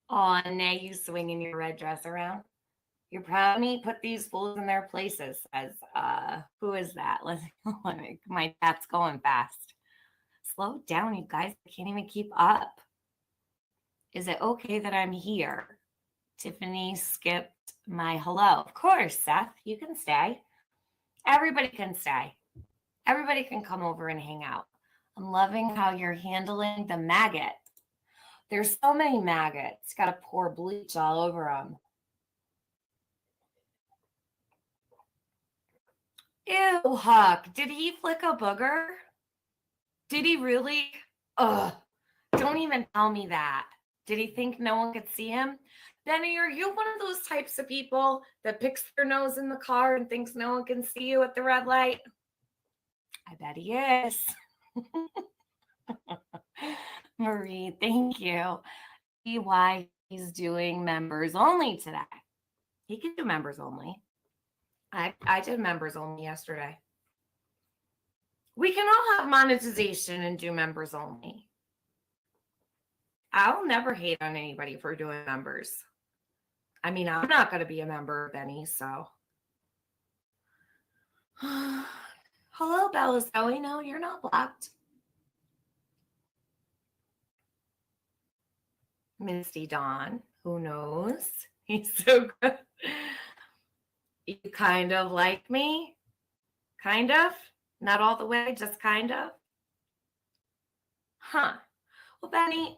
Oh, now you swinging your red dress around. You're proud of me? Put these fools in their places, says, who is that? My chat's going fast. Slow down, you guys. I can't even keep up. Is it okay that I'm here? Tiffany skipped my hello. Of course, Seth, you can stay. Everybody can stay. Everybody can come over and hang out. I'm loving how you're handling the maggot. There's so many maggots. Got to pour bleach all over them. Ew, Huck. Did he flick a booger? Did he really? Ugh. Don't even tell me that. Did he think no one could see him? Benny, are you one of those types of people that picks their nose in the car and thinks no one can see you at the red light? I bet he is. Marie, thank you. See why he's doing members only today. He can do members only. I did members only yesterday. We can all have monetization and do members only. I'll never hate on anybody for doing members. I mean, I'm not going to be a member of any, so. Hello, Bella Zoe. No, you're not blocked. Misty Dawn. Who knows? He's so good. You kind of like me? Kind of? Not all the way, just kind of? Huh. Well, Benny,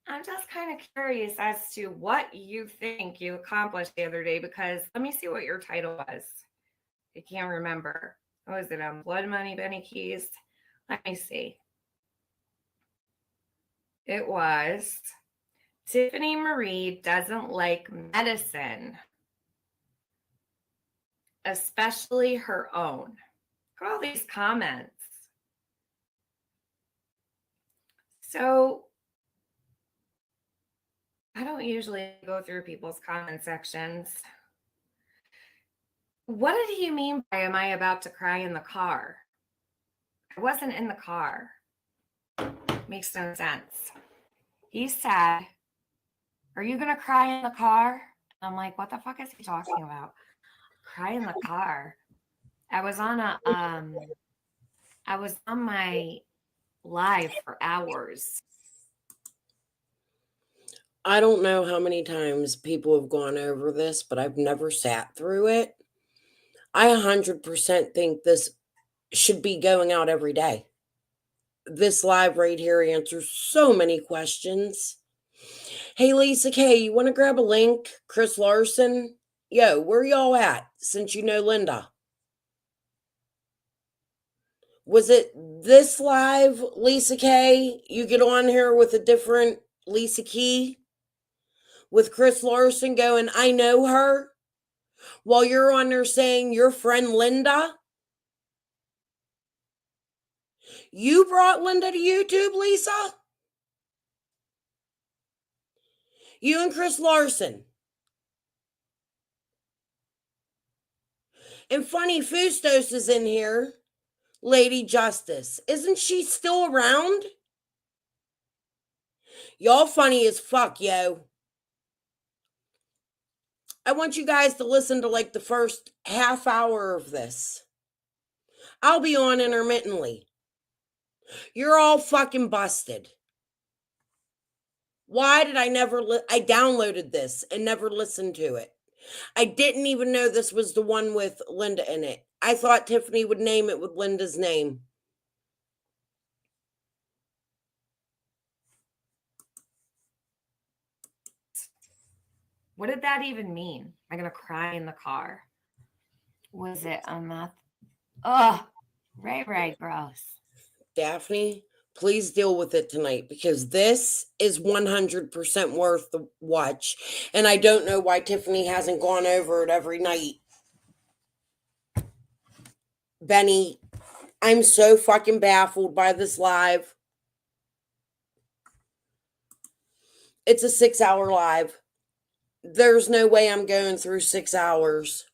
I'm just kind of curious as to what you think you accomplished the other day, because let me see what your title was. I can't remember. What was it on Blood Money, Benny Keys? Let me see. It was Tiffany Marie doesn't like medicine, especially her own. Look at all these comments. So I don't usually go through people's comment sections. What did he mean by am I about to cry in the car? I wasn't in the car. Makes no sense. He said, are you going to cry in the car? I'm like, what the fuck is he talking about? Cry in the car. I was on my live for hours. I don't know how many times people have gone over this, but I've never sat through it. I 100% think this should be going out every day. This live right here answers so many questions. Hey, Lisa K, you want to grab a link? Chris Larson? Yo, where y'all at, since you know Linda? Was it this live, Lisa K? You get on here with a different Lisa Key? With Chris Larson going, I know her? While you're on there saying your friend Linda? You brought Linda to YouTube, Lisa? You and Chris Larson. And Funny Fustos is in here. Lady Justice. Isn't she still around? Y'all funny as fuck, yo. I want you guys to listen to like the first half hour of this. I'll be on intermittently. You're all fucking busted. Why did I never I downloaded this and never listened to it. I didn't even know this was the one with Linda in it. I thought Tiffany would name it with Linda's name. What did that even mean? I'm going to cry in the car. Was it a meth? Ugh, right, gross. Daphne, please deal with it tonight, because this is 100% worth the watch. And I don't know why Tiffany hasn't gone over it every night. Benny, I'm so fucking baffled by this live. It's a 6-hour live. There's no way I'm going through 6 hours.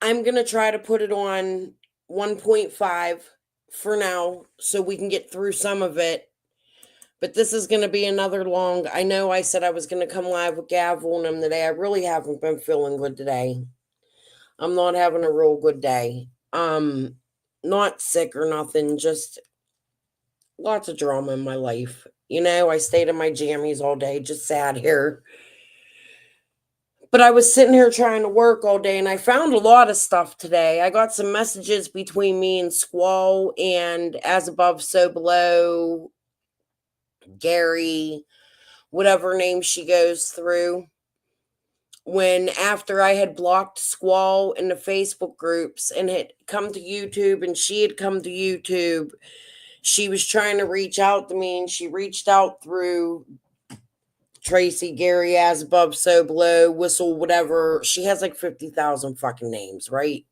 I'm going to try to put it on 1.5 for now so we can get through some of it. But this is going to be another long. I know I said I was going to come live with Gavel and them today. I really haven't been feeling good today. I'm not having a real good day. Not sick or nothing, just lots of drama in my life. You know, I stayed in my jammies all day, just sat here. But I was sitting here trying to work all day and I found a lot of stuff today. I got some messages between me and Squall and As Above, So Below, Gary, whatever name she goes through. When after I had blocked Squall in the Facebook groups and had come to YouTube and she had come to YouTube, she was trying to reach out to me and she reached out through Tracy, Gary, As Above, So Below, Whistle, whatever. She has like 50,000 fucking names, right?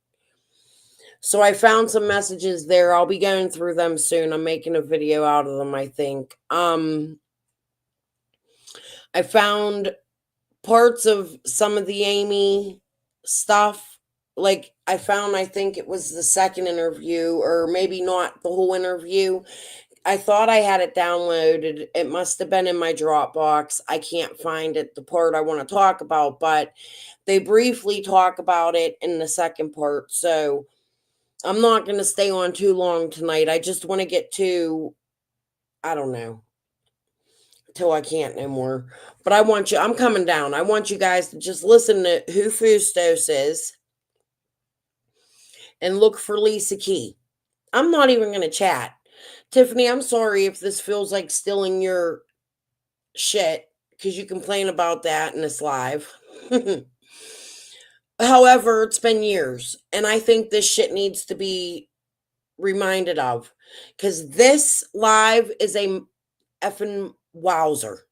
So I found some messages there. I'll be going through them soon. I'm making a video out of them, I think. I found parts of some of the Amy stuff. Like I found, I think it was the second interview, or maybe not the whole interview. I thought I had it downloaded. It must have been in my Dropbox. I can't find it, the part I want to talk about, but they briefly talk about it in the second part. So I'm not going to stay on too long tonight. I just want to get to, I don't know, till I can't no more. But I'm coming down. I want you guys to just listen to who Fustos is and look for Lisa Key. I'm not even going to chat. Tiffany, I'm sorry if this feels like stealing your shit because you complain about that in this live. However, it's been years and I think this shit needs to be reminded of because this live is a effing wowzer.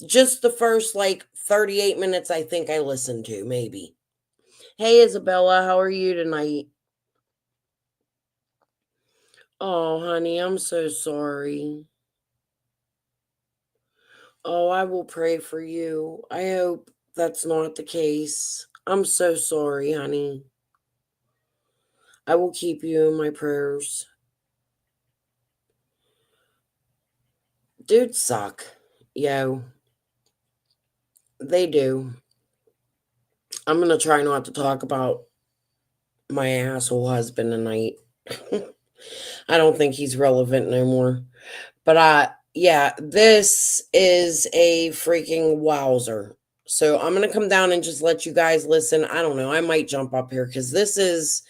Just the first like 38 minutes I think I listened to, maybe. Hey Isabella, how are you tonight? Oh, honey, I'm so sorry. Oh, I will pray for you. I hope that's not the case. I'm so sorry, honey. I will keep you in my prayers. Dudes suck. Yo. They do. I'm going to try not to talk about my asshole husband tonight. I don't think he's relevant no more. But yeah, this is a freaking wowzer. So I'm going to come down and just let you guys listen. I don't know. I might jump up here because this is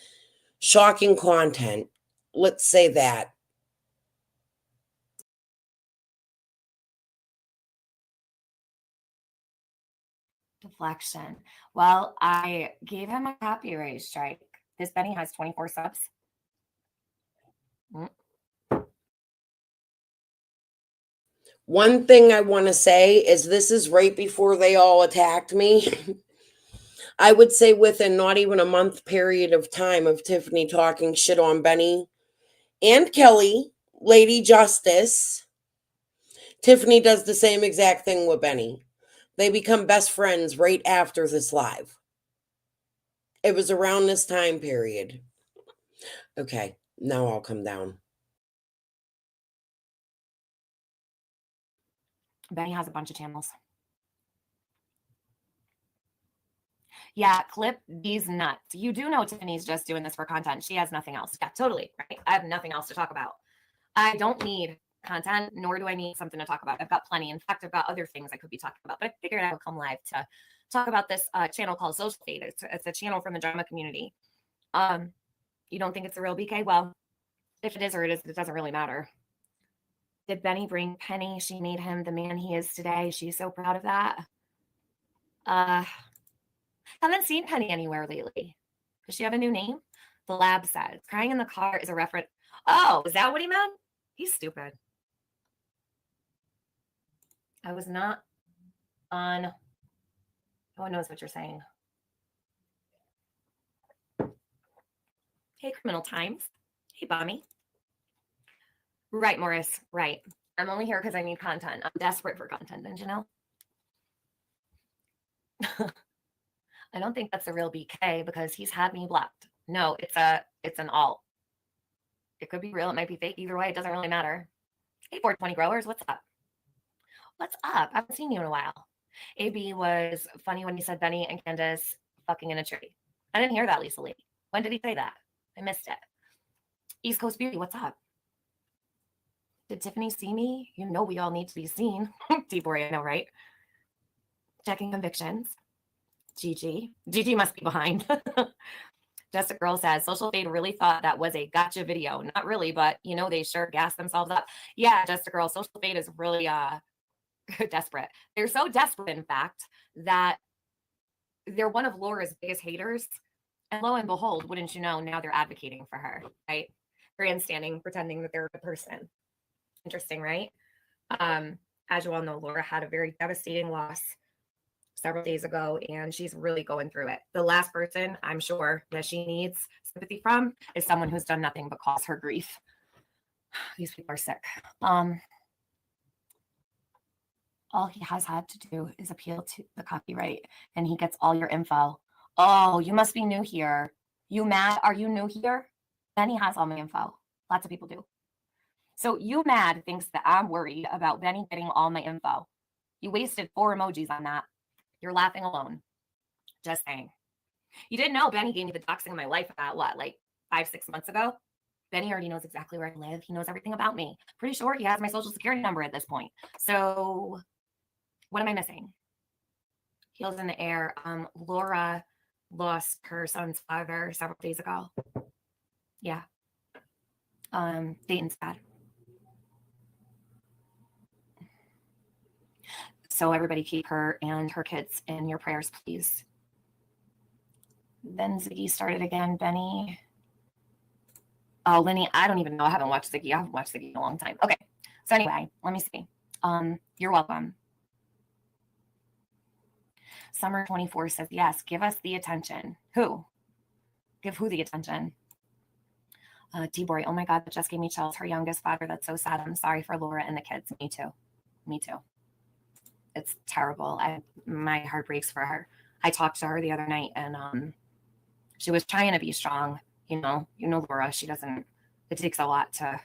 shocking content. Let's say that. Deflection. Well, I gave him a copyright strike. This Benny has 24 subs. One thing I want to say is this is right before they all attacked me. I would say within not even a month period of time of Tiffany talking shit on Benny and Kelly, Lady Justice, Tiffany does the same exact thing with Benny. They become best friends right after this live. It was around this time period. Okay, now I'll come down. Benny has a bunch of channels. Yeah, clip these nuts. You do know Tiffany's just doing this for content. She has nothing else. Yeah, totally. Right. I have nothing else to talk about. I don't need content, nor do I need something to talk about. I've got plenty. In fact, I've got other things I could be talking about, but I figured I would come live to talk about this channel called Social Fade. It's a channel from the drama community. You don't think it's a real BK? Well, if it is or it doesn't really matter. Did Benny bring Penny? She made him the man he is today. She's so proud of that. Haven't seen Penny anywhere lately. Does she have a new name? The lab says crying in the car is a reference. Oh, is that what he meant? He's stupid. I was not on. No one knows what you're saying. Hey, Criminal Times. Hey, Bonnie. Right, Morris. Right. I'm only here because I need content. I'm desperate for content, didn't you know? I don't think that's a real BK because he's had me blocked. No, it's an alt. It could be real. It might be fake. Either way, it doesn't really matter. Hey, 420 growers, what's up? What's up? I haven't seen you in a while. AB was funny when he said Benny and Candace fucking in a tree. I didn't hear that, Lisa Lee. When did he say that? I missed it. East Coast Beauty, what's up? Did Tiffany see me? You know we all need to be seen. D-Boy, I know, right? Checking convictions. Gigi. Gigi must be behind. Jessica Girl says, Social Fade really thought that was a gotcha video. Not really, but you know, they sure gas themselves up. Yeah, Jessica Girl, Social Fade is really desperate. They're so desperate, in fact, that they're one of Laura's biggest haters. And lo and behold, wouldn't you know, now they're advocating for her, right? Grandstanding, pretending that they're a good person. Interesting, right? As you all know, Laura had a very devastating loss several days ago, and she's really going through it. The last person I'm sure that she needs sympathy from is someone who's done nothing but cause her grief. These people are sick. All he has had to do is appeal to the copyright, and he gets all your info. Oh, you must be new here. You mad? Are you new here? Then he has all my info. Lots of people do. So you mad thinks that I'm worried about Benny getting all my info. You wasted 4 emojis on that. You're laughing alone. Just saying. You didn't know Benny gave me the doxing of my life about what, like 5-6 months ago? Benny already knows exactly where I live. He knows everything about me. Pretty sure he has my social security number at this point. So what am I missing? Heels in the air. Laura lost her son's father several days ago. Yeah. Dayton's bad. So everybody keep her and her kids in your prayers, please. Then Ziggy started again. Benny. Oh, Lenny, I don't even know. I haven't watched Ziggy. I haven't watched Ziggy in a long time. Okay. So anyway, let me see. You're welcome. Summer 24 says, yes, give us the attention. Who? Give who the attention? D-Boy, oh my God, that just gave me chills. Her youngest father, that's so sad. I'm sorry for Laura and the kids. Me too. Me too. It's terrible. My heart breaks for her. I talked to her the other night, and she was trying to be strong. You know, Laura, she doesn't, it takes a lot to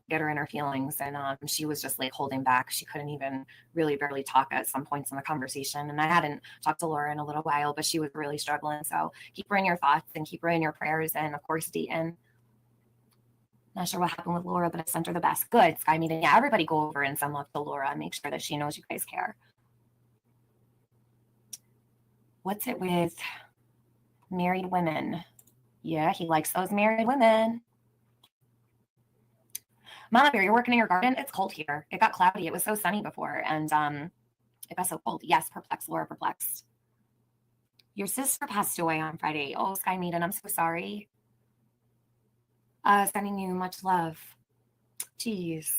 get her in her feelings. And she was just like holding back. She couldn't even really barely talk at some points in the conversation. And I hadn't talked to Laura in a little while, but she was really struggling. So keep her in your thoughts and keep her in your prayers. And of course, Dayton. Not sure what happened with Laura, but I sent her the best. Good. Sky meeting. Yeah, everybody go over and send love to Laura. Make sure that she knows you guys care. What's it with married women? Yeah, he likes those married women. Mama Bear, you're working in your garden? It's cold here. It got cloudy. It was so sunny before, and it got so cold. Yes, perplexed. Laura perplexed. Your sister passed away on Friday. Oh, Sky Meaden, I'm so sorry. Sending you much love. Jeez.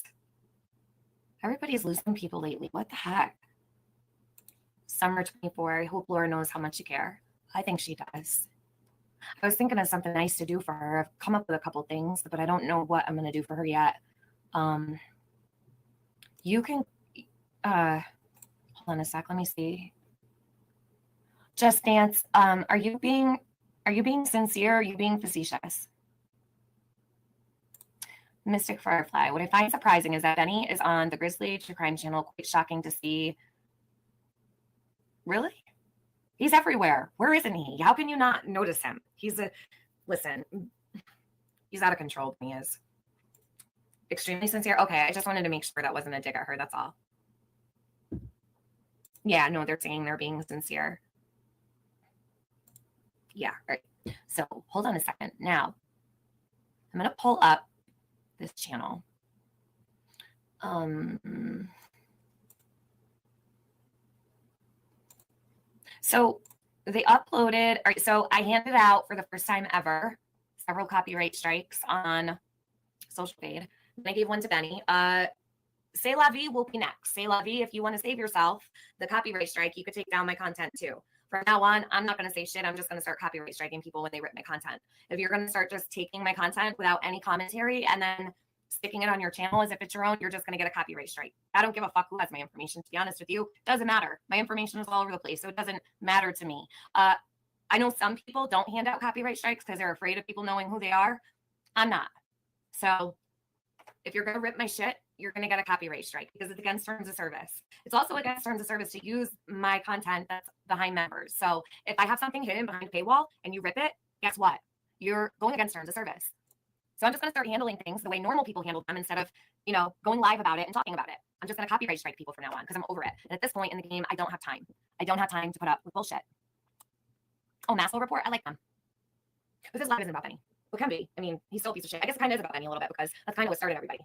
Everybody's losing people lately. What the heck? Summer 24. I hope Laura knows how much you care. I think she does. I was thinking of something nice to do for her. I've come up with a couple things, but I don't know what I'm going to do for her yet. You can, hold on a sec. Let me see. Just Dance. Are you being sincere? Or are you being facetious? Mystic Firefly. What I find surprising is that Benny is on the Grizzly True Crime channel. Quite shocking to see. Really? He's everywhere. Where isn't he? How can you not notice him? Listen, he's out of control. He is extremely sincere. Okay, I just wanted to make sure that wasn't a dig at her. That's all. Yeah, no, they're saying they're being sincere. Yeah, all right. So hold on a second. Now, I'm going to pull up this channel. So they uploaded, all right, so I handed out for the first time ever several copyright strikes on Social Fade. And I gave one to Benny. C'est la vie will be next. C'est la vie, if you want to save yourself the copyright strike, you could take down my content too. From now on, I'm not going to say shit. I'm just going to start copyright striking people when they rip my content. If you're going to start just taking my content without any commentary and then sticking it on your channel as if it's your own, you're just going to get a copyright strike. I don't give a fuck who has my information, to be honest with you. It doesn't matter. My information is all over the place, so it doesn't matter to me. I know some people don't hand out copyright strikes because they're afraid of people knowing who they are. I'm not. So if you're going to rip my shit, you're going to get a copyright strike because it's against terms of service. It's also against terms of service to use my content that's behind members. So if I have something hidden behind a paywall and you rip it, guess what? You're going against terms of service. So I'm just going to start handling things the way normal people handle them instead of, going live about it and talking about it. I'm just going to copyright strike people from now on because I'm over it. And at this point in the game, I don't have time. I don't have time to put up with bullshit. Oh, Maslow report. I like them. But this live isn't about Benny. It can be. I mean, he's still a piece of shit. I guess it kind of is about Benny a little bit because that's kind of what started everybody.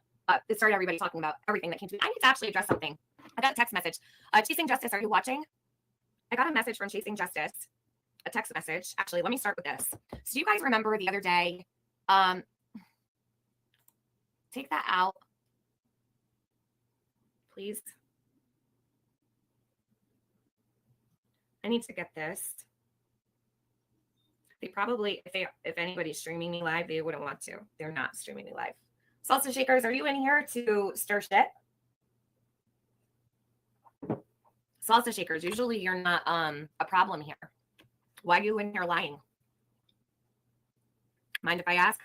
It started everybody talking about everything that came to me. I need to actually address something. I got a text message. Chasing Justice, are you watching? I got a message from Chasing Justice, a text message. Actually, let me start with this. So do you guys remember the other day? Take that out, please. I need to get this. They probably, if anybody's streaming me live, they wouldn't want to. They're not streaming me live. Salsa Shakers, are you in here to stir shit? Salsa Shakers, usually you're not a problem here. Why are you in here lying? Mind if I ask?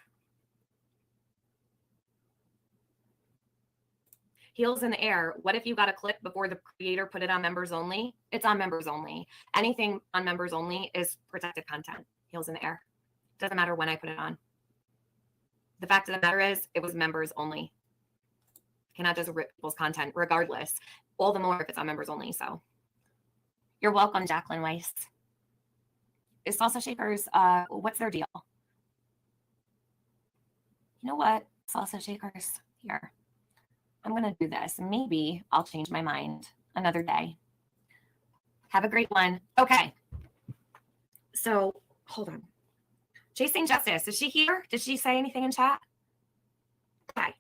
Heels in the air. What if you got a clip before the creator put it on members only? It's on members only. Anything on members only is protected content. Heels in the air. Doesn't matter when I put it on. The fact of the matter is, it was members only. Cannot just rip people's content regardless. All the more if it's on members only. So you're welcome, Jacqueline Weiss. Is Salsa Shakers, what's their deal? You know what? Salsa Shakers, here. I'm going to do this. Maybe I'll change my mind another day. Have a great one. Okay. So hold on. Chasing Justice. Is she here? Did she say anything in chat? Okay.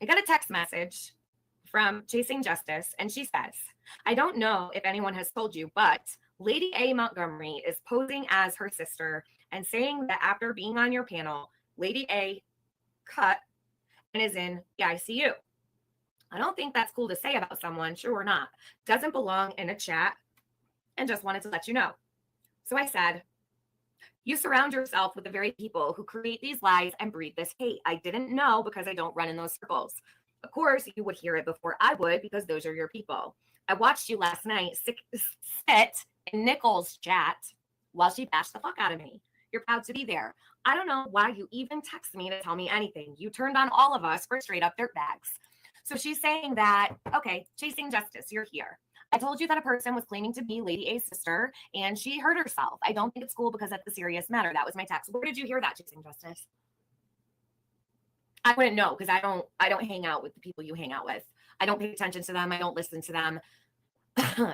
I got a text message from Chasing Justice, and she says, I don't know if anyone has told you, but Lady A. Montgomery is posing as her sister and saying that after being on your panel, Lady A cut and is in the ICU. I don't think that's cool to say about someone, sure or not. Doesn't belong in a chat and just wanted to let you know. So I said, you surround yourself with the very people who create these lies and breed this hate. I didn't know because I don't run in those circles. Of course, you would hear it before I would because those are your people. I watched you last night sit in Nicole's chat while she bashed the fuck out of me. You're proud to be there. I don't know why you even text me to tell me anything. You turned on all of us for straight up dirtbags. So she's saying that, okay, Chasing Justice, you're here. I told you that a person was claiming to be Lady A's sister and she hurt herself. I don't think it's cool because that's a serious matter. That was my text. Where did you hear that, Chasing Justice? I wouldn't know because I don't hang out with the people you hang out with. I don't pay attention to them. I don't listen to them.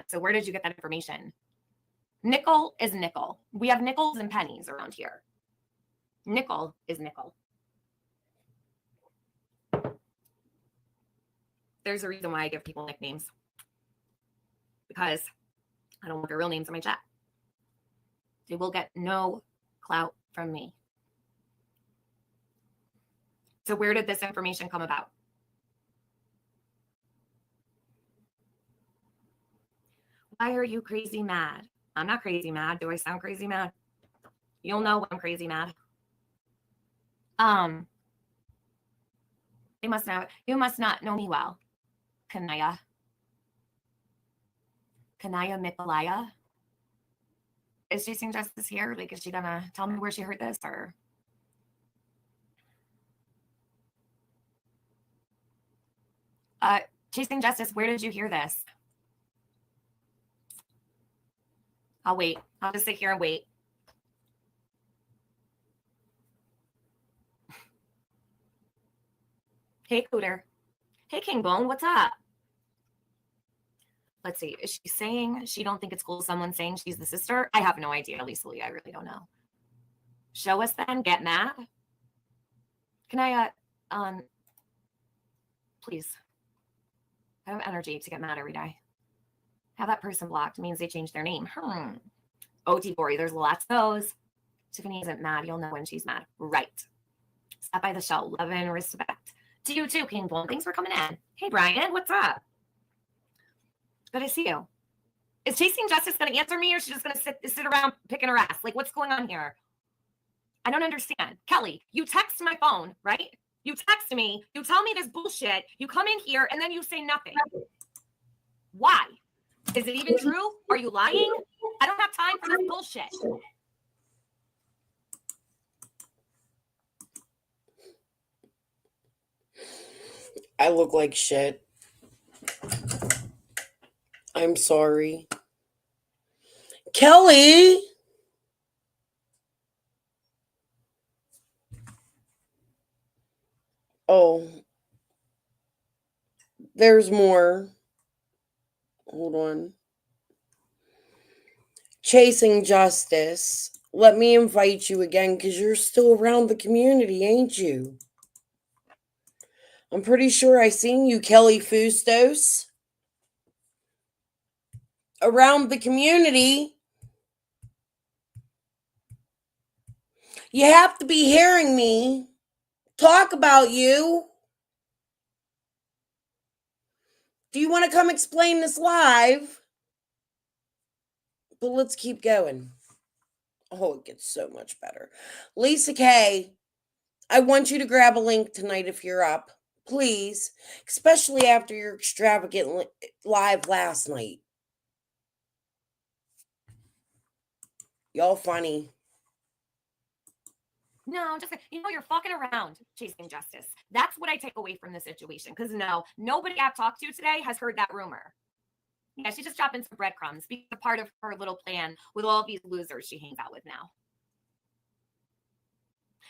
So where did you get that information? Nickel is nickel. We have nickels and pennies around here. Nickel is nickel. There's a reason why I give people nicknames. Because I don't want their real names in my chat. They will get no clout from me. So where did this information come about? Why are you crazy mad? I'm not crazy mad. Do I sound crazy mad? You'll know when I'm crazy mad. You must not know me well. Kanaya Mikolaya. Is Chasing Justice here? Like, is she gonna tell me where she heard this or? Chasing Justice, where did you hear this? I'll wait. I'll just sit here and wait. Hey, Cooter. Hey, King Bone, what's up? Let's see. Is she saying she don't think it's cool someone saying she's the sister? I have no idea, Lisa Lee. I really don't know. Show us then. Get mad. Can I, please. I have energy to get mad every day. Have that person blocked means they changed their name. OT Bori, there's lots of those. Tiffany isn't mad. You'll know when she's mad. Right. Stop by the show. Love and respect. To you too, King Bull. Thanks for coming in. Hey, Brian. What's up? Good to see you. Is Chasing Justice going to answer me or is she just going to sit around picking her ass? Like, what's going on here? I don't understand. Kelly, you text my phone, right? You text me, you tell me this bullshit, you come in here, and then you say nothing. Why? Is it even true? Are you lying? I don't have time for this bullshit. I look like shit. I'm sorry. Kelly! Oh. There's more. Hold on. Chasing Justice. Let me invite you again because you're still around the community, ain't you? I'm pretty sure I seen you, Kelly Fustos. Around the community. You have to be hearing me talk about you. Do you want to come explain this live? But let's keep going. Oh, it gets so much better. Lisa K, I want you to grab a link tonight if you're up. Please. Especially after your extravagant live last night. Y'all funny. No, just, you're fucking around chasing justice. That's what I take away from the situation. Because no, nobody I've talked to today has heard that rumor. Yeah, she's just dropping some breadcrumbs. Be a part of her little plan with all these losers she hangs out with now.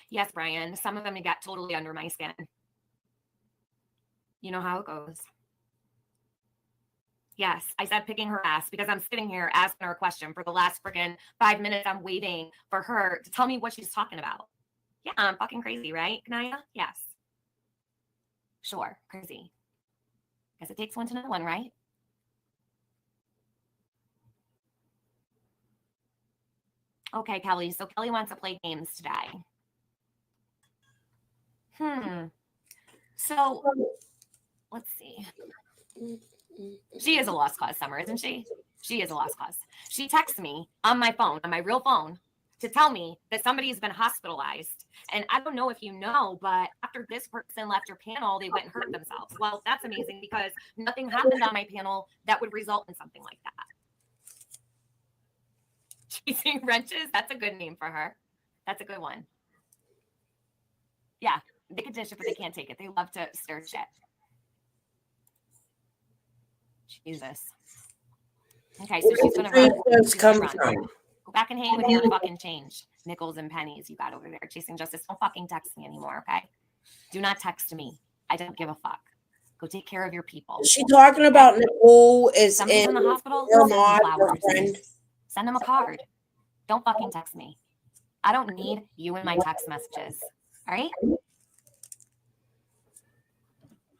Yes, Brian, some of them got totally under my skin. You know how it goes. Yes, I said picking her ass because I'm sitting here asking her a question for the last freaking 5 minutes. I'm waiting for her to tell me what she's talking about. Yeah, I'm fucking crazy, right, Kanaya? Yes. Sure, crazy. Guess it takes one to know one, right? Okay, Kelly. So Kelly wants to play games today. So let's see. She is a lost cause, Summer, isn't she? She is a lost cause. She texts me on my phone, on my real phone, to tell me that somebody's been hospitalized. And I don't know if you know, but after this person left your panel, they went and hurt themselves. Well, that's amazing because nothing happened on my panel that would result in something like that. Chasing Wrenches, that's a good name for her. That's a good one. Yeah, they can dish it, but they can't take it. They love to stir shit. Jesus. Okay, so she's gonna run. She's gonna run. Go back and hang with your fucking change, nickels and pennies you got over there chasing justice. Don't fucking text me anymore, okay? Do not text me. I don't give a fuck. Go take care of your people. Is she talking about Nicole is somebody's in the hospital? Send them a card. Don't fucking text me. I don't need you in my text messages. All right?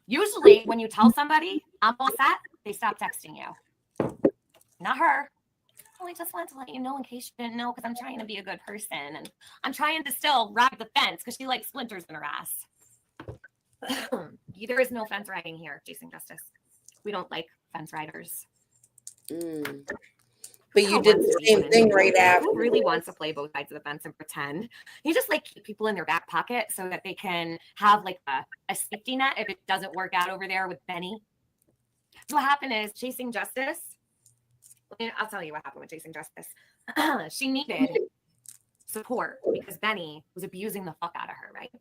Usually when you tell somebody I'm all set, they stop texting you. Not her. Well, I just wanted to let you know in case you didn't know because I'm trying to be a good person and I'm trying to still ride the fence because she likes splinters in her ass. There is no fence riding here, chasing justice. We don't like fence riders. But you did the same thing right after. Who really wants to play both sides of the fence and pretend? You just like keep people in their back pocket so that they can have like a safety net if it doesn't work out over there with Benny. So what happened is chasing justice. I'll tell you what happened with chasing justice. She needed support because Benny was abusing the fuck out of her, right?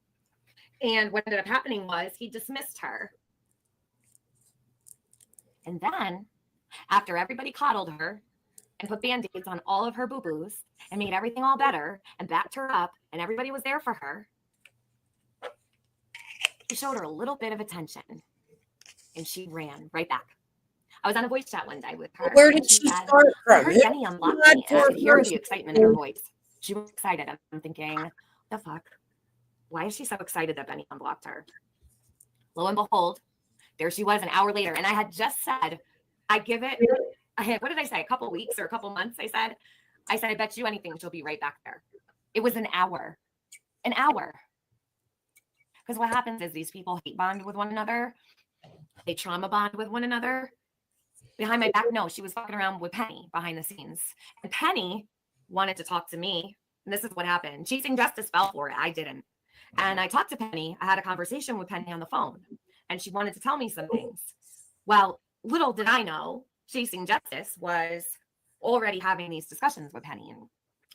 And what ended up happening was he dismissed her. And then after everybody coddled her and put band-aids on all of her boo-boos and made everything all better and backed her up and everybody was there for her, he showed her a little bit of attention and she ran right back. I was on a voice chat one day with her. Where did she start from? I heard Benny unblocked me and I could hear the excitement in her voice. She was excited. I'm thinking, the fuck? Why is she so excited that Benny unblocked her? Lo and behold, there she was an hour later. And I had just said, what did I say? A couple weeks or a couple months? I said, I bet you anything she'll be right back there. It was an hour. An hour. Because what happens is these people hate bond with one another. They trauma bond with one another. Behind my back, no, she was fucking around with Penny behind the scenes. And Penny wanted to talk to me. And this is what happened. Chasing Justice fell for it. I didn't. And I talked to Penny. I had a conversation with Penny on the phone, and she wanted to tell me some things. Well, little did I know, Chasing Justice was already having these discussions with Penny and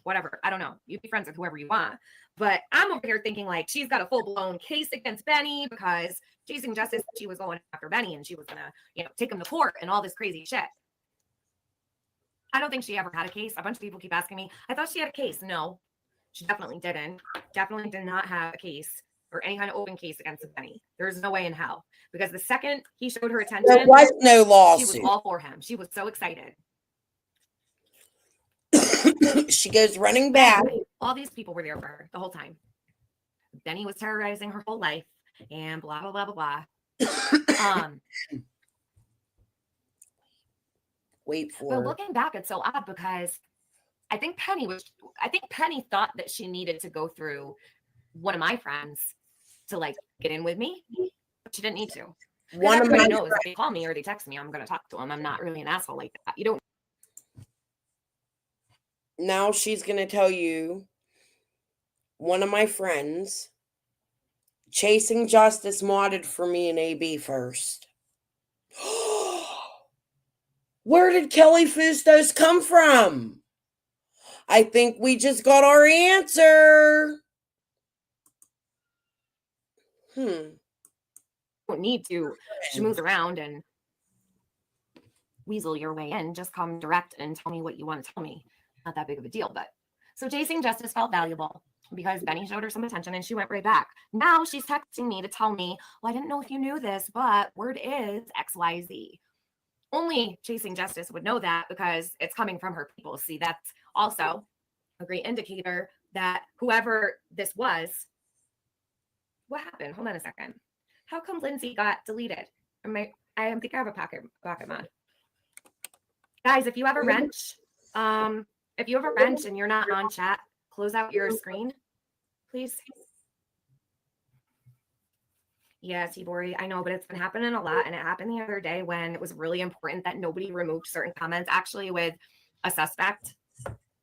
whatever. I don't know. You be friends with whoever you want. But I'm over here thinking like she's got a full-blown case against Benny because Chasing Justice, she was going after Benny and she was gonna, take him to court and all this crazy shit. I don't think she ever had a case. A bunch of people keep asking me, I thought she had a case. No, she definitely didn't. Definitely did not have a case or any kind of open case against Benny. There's no way in hell. Because the second he showed her attention, there was no lawsuit. She was all for him. She was so excited. She goes running back. All these people were there for her the whole time. Benny was terrorizing her whole life and blah, blah, blah, blah, blah. Wait for But her. looking back, it's so odd because I think Penny thought that she needed to go through one of my friends to like get in with me, but she didn't need to. One of everybody my knows if they call me or they text me, I'm going to talk to them. I'm not really an asshole like that. You don't. Now she's going to tell you one of my friends, Chasing Justice, modded for me and AB first. Where did Kelly Fustos come from? I think we just got our answer. Don't need to schmooze around and weasel your way in. Just come direct and tell me what you want to tell me. Not that big of a deal, but so Chasing Justice felt valuable because Benny showed her some attention and she went right back. Now she's texting me to tell me, well, I didn't know if you knew this, but word is XYZ. Only Chasing Justice would know that because it's coming from her people. See, that's also a great indicator that whoever this was, what happened? Hold on a second. How come Lindsay got deleted? I think I have a pocket mod. Guys, if you have a wrench, and you're not on chat, close out your screen, please. Yeah, Tibori, I know, but it's been happening a lot. And it happened the other day when it was really important that nobody removed certain comments, actually with a suspect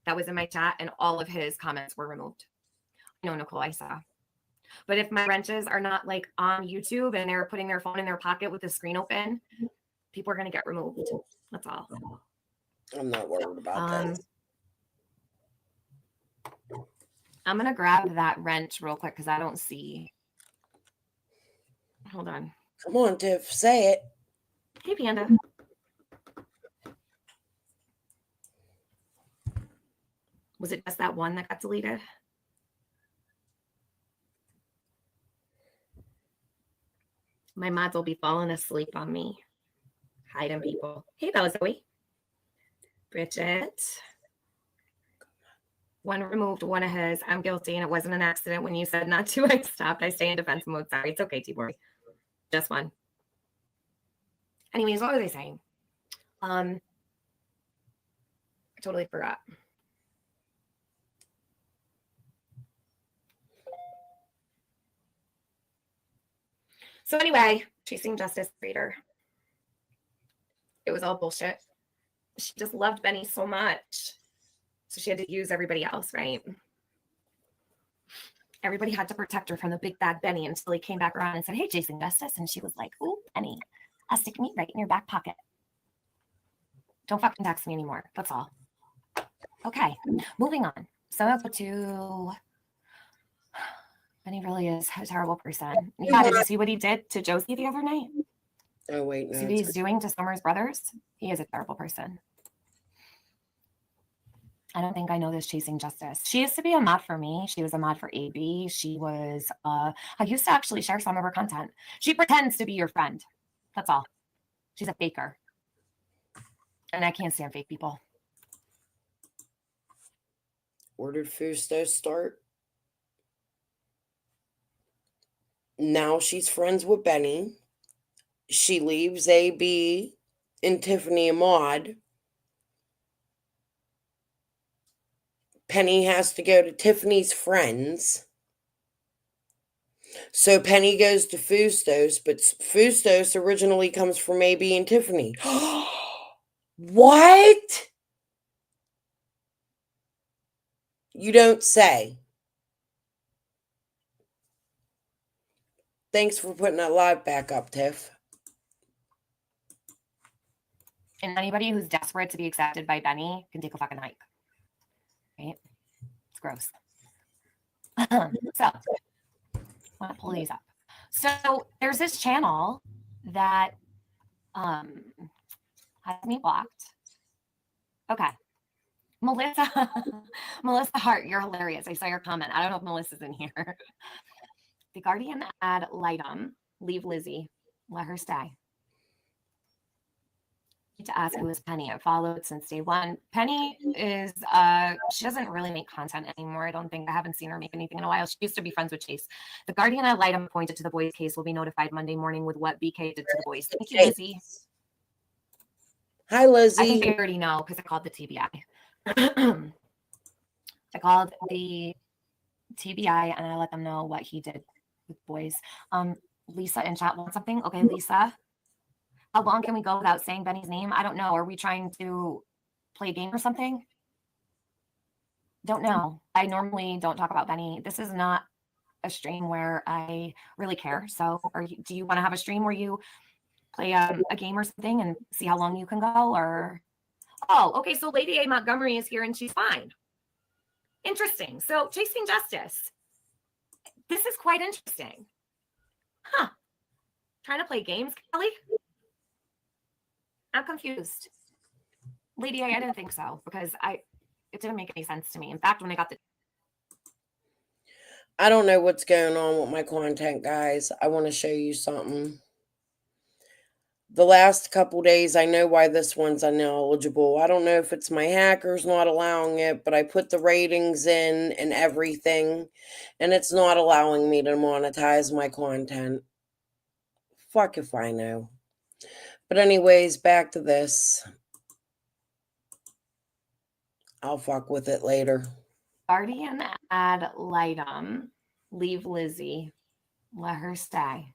that was in my chat, and all of his comments were removed. No, Nicole, I saw. But if my wrenches are not like on YouTube and they're putting their phone in their pocket with the screen open, people are going to get removed. That's all. I'm not worried about that. I'm going to grab that wrench real quick because I don't see. Hold on. Come on, Tiff, say it. Hey, Panda. Was it just that one that got deleted? My mods will be falling asleep on me. Hiding people. Hey, that was Zoe. Bridget. One removed, one of his. I'm guilty, and it wasn't an accident. When you said not to, I stopped. I stay in defense mode. Sorry. It's okay, T-Boy. Just one. Anyways, what was I saying? I totally forgot. So anyway, Chasing Justice reader. It was all bullshit. She just loved Benny so much. So she had to use everybody else, right? Everybody had to protect her from the big bad Benny until he came back around and said, hey, Chasing Justice. And she was like, ooh, Benny, I'll stick me right in your back pocket. Don't fucking text me anymore. That's all. Okay, moving on. So I'll go to... Benny really is a terrible person. Yeah, did you see what he did to Josie the other night? Oh, wait. No, see what he's doing to Summer's brothers? He is a terrible person. I don't think I know this Chasing Justice. She used to be a mod for me. She was a mod for AB. She was, I used to actually share some of her content. She pretends to be your friend. That's all. She's a faker. And I can't stand fake people. Where did Fustos start? Now she's friends with Benny. She leaves AB and Tiffany a mod. Penny has to go to Tiffany's friends. So Penny goes to Fustos, but Fustos originally comes from AB and Tiffany. What? You don't say. Thanks for putting that live back up, Tiff. And anybody who's desperate to be accepted by Benny can take a fucking hike. Right? It's gross. So, I want to pull these up. So, there's this channel that has me blocked. Okay. Melissa Hart, you're hilarious. I saw your comment. I don't know if Melissa's in here. The Guardian ad litem. Leave Lizzie. Let her stay. To ask who is Penny. I've followed since day one. Penny is she doesn't really make content anymore. I don't think. I haven't seen her make anything in a while. She used to be friends with Chase. The Guardian ad litem pointed to the boys' case will be notified Monday morning with what BK did to the boys. Thank you, Lizzie. Hi, Lizzie. I think they already know because I called the TBI. I called the TBI and I let them know what he did with boys. Lisa in chat wants something. Okay, Lisa. How long can we go without saying Benny's name? I don't know. Are we trying to play a game or something? Don't know. I normally don't talk about Benny. This is not a stream where I really care. So do you want to have a stream where you play a game or something and see how long you can go? Or oh, okay. So Lady A. Montgomery is here and she's fine. Interesting. So chasing justice. This is quite interesting. Huh. Trying to play games, Kelly? I'm confused. Lady A, I didn't think so because it didn't make any sense to me. In fact, when I got I don't know what's going on with my content, guys. I want to show you something. The last couple days, I know why this one's ineligible. I don't know if it's my hackers not allowing it, but I put the ratings in and everything, and it's not allowing me to monetize my content. Fuck if I know. But anyways, back to this. I'll fuck with it later. Guardian ad litem. Leave Lizzie. Let her stay.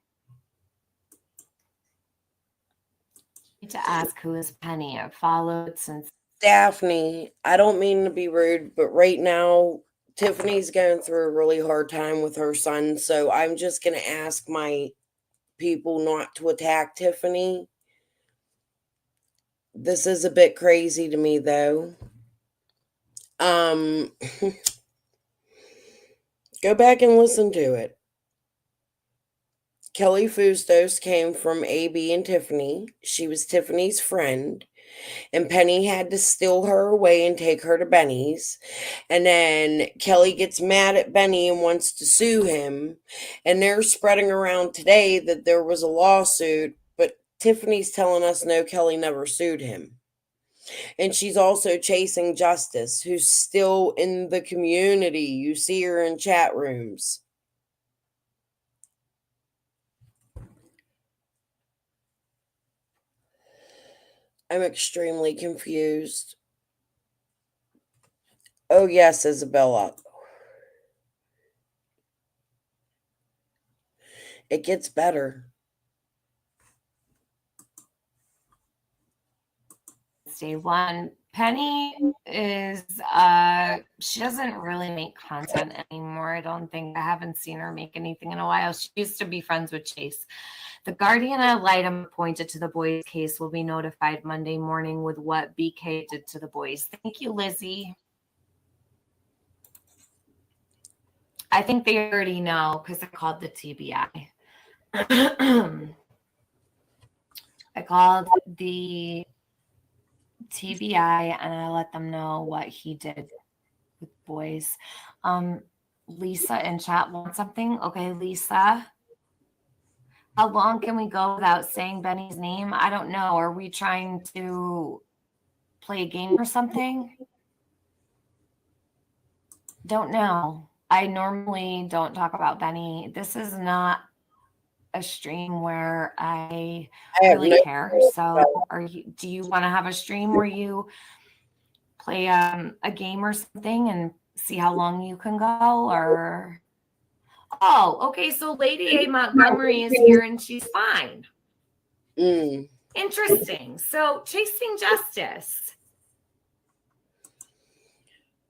To ask who is Penny. I've followed since Daphne, I don't mean to be rude, but right now Tiffany's going through a really hard time with her son, so I'm just going to ask my people not to attack Tiffany. This is a bit crazy to me, though. Go back and listen to it. Kelly Fustos came from AB and Tiffany. She was Tiffany's friend. And Penny had to steal her away and take her to Benny's. And then Kelly gets mad at Benny and wants to sue him. And they're spreading around today that there was a lawsuit, but Tiffany's telling us no, Kelly never sued him. And she's also chasing Justice, who's still in the community. You see her in chat rooms. I'm extremely confused. Oh, yes, Isabella. It gets better. day one. Penny is she doesn't really make content anymore. I don't think. I haven't seen her make anything in a while. She used to be friends with Chase. The Guardian ad litem appointed to the boys' case will be notified Monday morning with what BK did to the boys. Thank you, Lizzie. I think they already know because I called the TBI. I called the TBI and I let them know what he did with boys. Lisa in chat wants something. Okay, Lisa. How long can we go without saying Benny's name? I don't know. Are we trying to play a game or something? Don't know. I normally don't talk about Benny. This is not a stream where I really care. So do you want to have a stream where you play a game or something and see how long you can go? Or oh, okay, so Lady A. Montgomery is here and she's fine. Interesting. So chasing justice.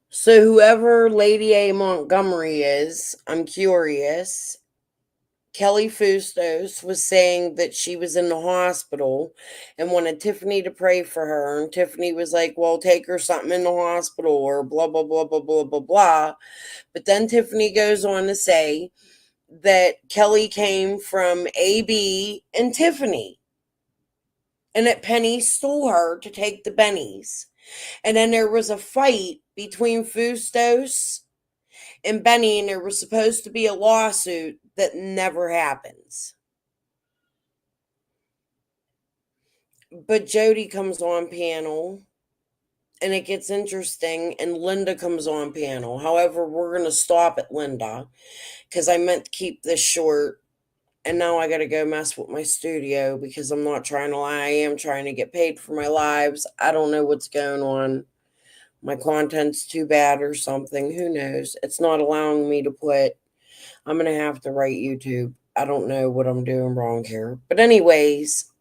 So whoever Lady A. Montgomery is, I'm curious. Kelly Fustos was saying that she was in the hospital and wanted Tiffany to pray for her. And Tiffany was like, well, take her something in the hospital or blah, blah, blah, blah, blah, blah, blah. But then Tiffany goes on to say that Kelly came from AB and Tiffany and that Penny stole her to take the bennies. And then there was a fight between Fustos and Benny, and there was supposed to be a lawsuit that never happens. But Jody comes on panel, and it gets interesting, and Linda comes on panel. However, we're going to stop at Linda, because I meant to keep this short, and now I got to go mess with my studio, because I'm not trying to lie. I am trying to get paid for my lives. I don't know what's going on. My content's too bad or something. Who knows? It's not allowing me to put. I'm going to have to write YouTube. I don't know what I'm doing wrong here. But anyways,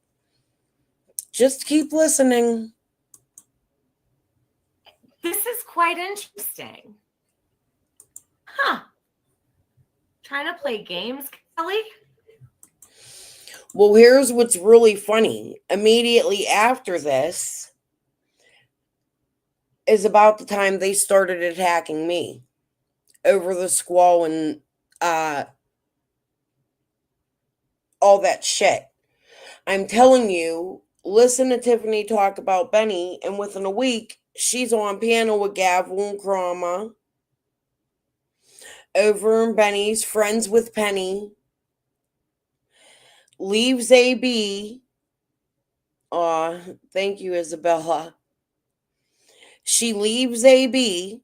just keep listening. This is quite interesting. Huh. Trying to play games, Kelly? Well, here's what's really funny. Immediately after this is about the time they started attacking me over the squall and all that shit. I'm telling you, listen to Tiffany talk about Benny, and within a week, she's on panel with Gavel and Krama over in Benny's, friends with Penny, leaves AB. Aw, thank you, Isabella. She leaves AB,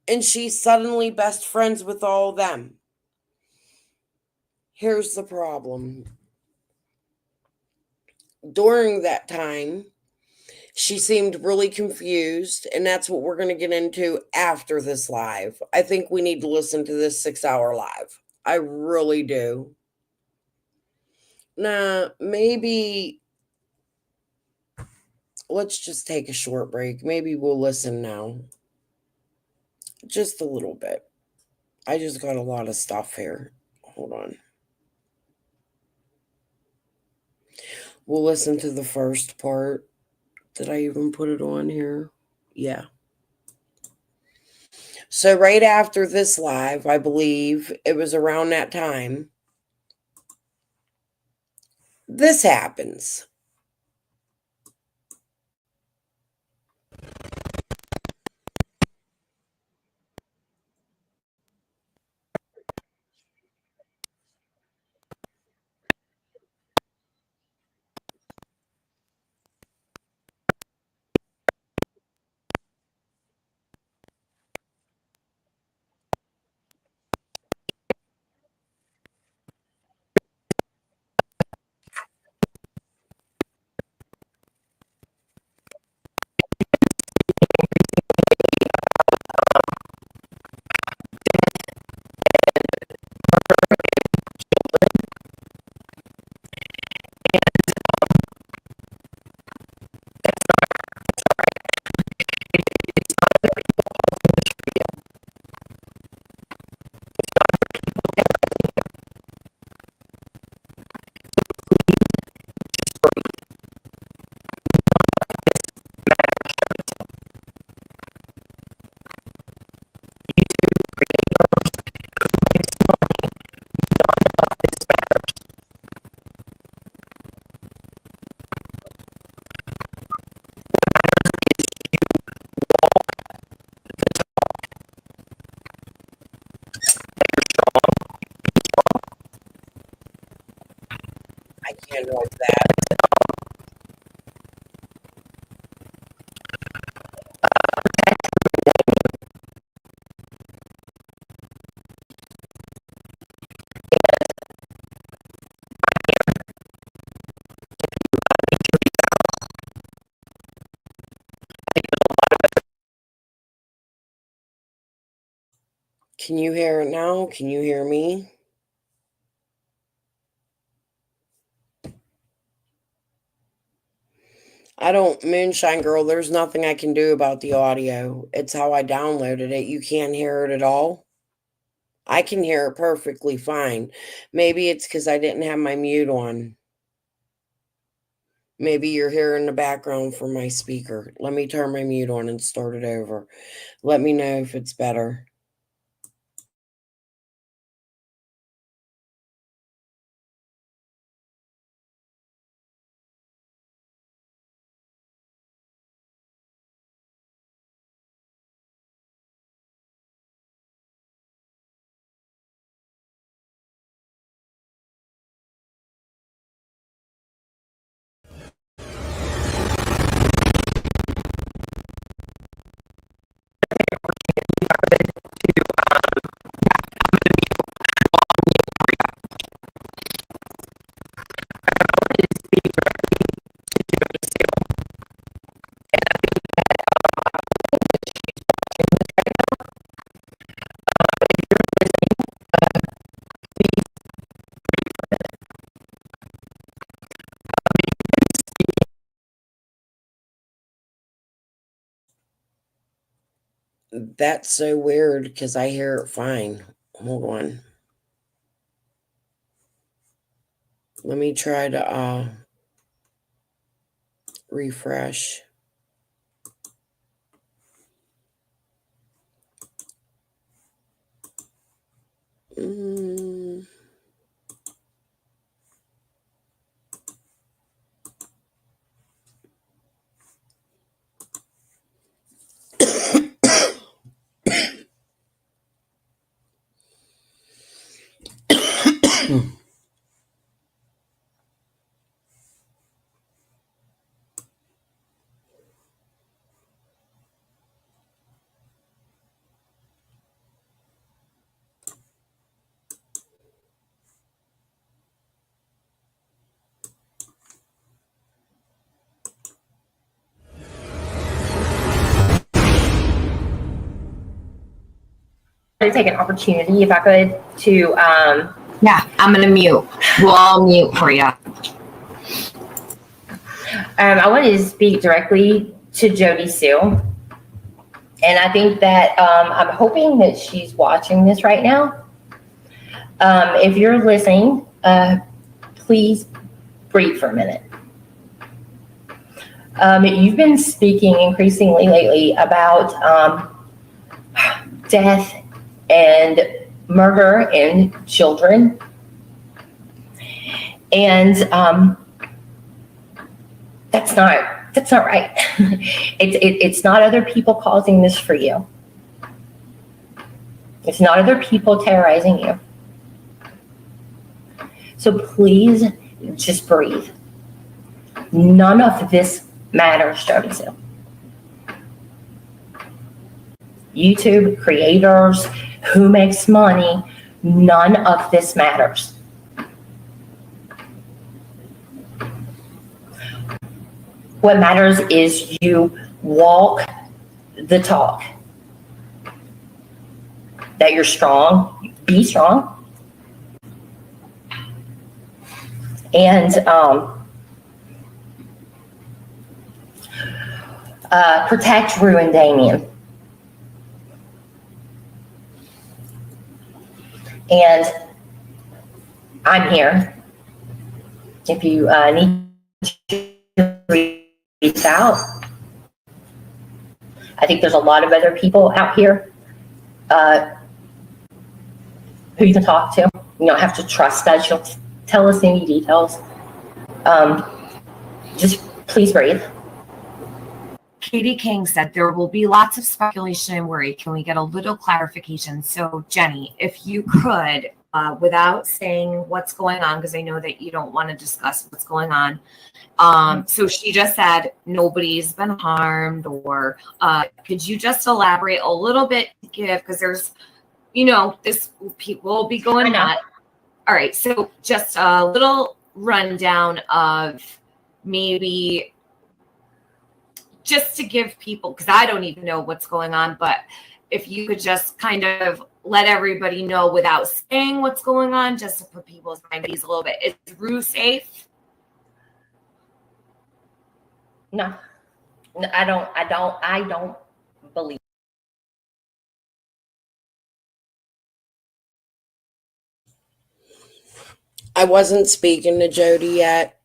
and she's suddenly best friends with all of them. Here's the problem. During that time, she seemed really confused, and that's what we're going to get into after this live. I think we need to listen to this 6-hour live. I really do. Nah, maybe let's just take a short break. Maybe we'll listen now. Just a little bit. I just got a lot of stuff here. Hold on. We'll listen to the first part. Did I even put it on here? Yeah. So right after this live, I believe it was around that time, this happens. I can't like that. Can you hear it now? Can you hear me? I don't, Moonshine Girl, there's nothing I can do about the audio. It's how I downloaded it. You can't hear it at all? I can hear it perfectly fine. Maybe it's because I didn't have my mute on. Maybe you're hearing the background from my speaker. Let me turn my mute on and start it over. Let me know if it's better. That's so weird because I hear it fine. Hold on. Let me try to refresh. Mm. To take an opportunity, if I could, to Yeah, I'm gonna mute. We'll all mute for you. I wanted to speak directly to Jody Sue, and I think that I'm hoping that she's watching this right now. If you're listening, please breathe for a minute. You've been speaking increasingly lately about death and murder in children, and that's not right. It's not other people causing this for you. It's not other people terrorizing you. So please just breathe. None of this matters, Jody Sue. YouTube creators, who makes money, none of this matters. What matters is you walk the talk. That you're strong, be strong. And protect Rue and Damien. And I'm here. If you need to reach out, I think there's a lot of other people out here who you can talk to. You don't have to trust us. You don't tell us any details. Just please breathe. Katie King said there will be lots of speculation and worry. Can we get a little clarification? So, Jenny, if you could, without saying what's going on, because I know that you don't want to discuss what's going on. So she just said nobody's been harmed, or could you just elaborate a little bit, because there's, this people will be going nuts. All right, so just a little rundown of maybe just to give people, because I don't even know what's going on, but if you could just kind of let everybody know without saying what's going on, just to put people's mind at ease a little bit. Is Rue safe? No, I don't believe I wasn't speaking to Jody yet.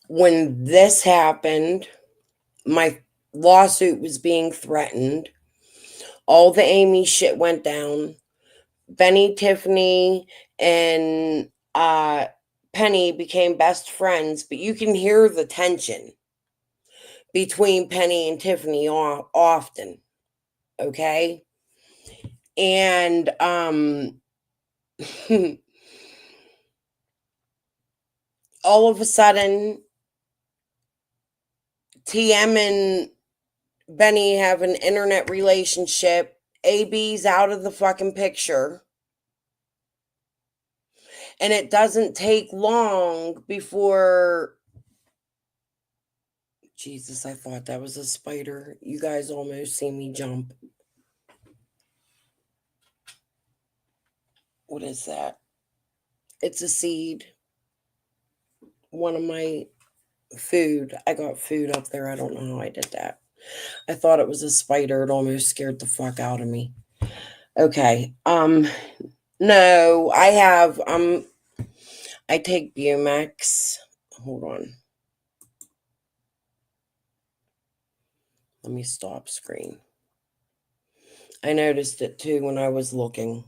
When this happened, my lawsuit was being threatened. All the Amy shit went down. Benny, Tiffany, and Penny became best friends, but you can hear the tension between Penny and Tiffany often. Okay? And all of a sudden, TM and Benny have an internet relationship. AB's out of the fucking picture. And it doesn't take long before... Jesus, I thought that was a spider. You guys almost see me jump. What is that? It's a seed. One of my food. I got food up there. I don't know how I did that. I thought it was a spider. It almost scared the fuck out of me. Okay. No, I have, I take Bumex. Hold on. Let me stop screen. I noticed it too when I was looking.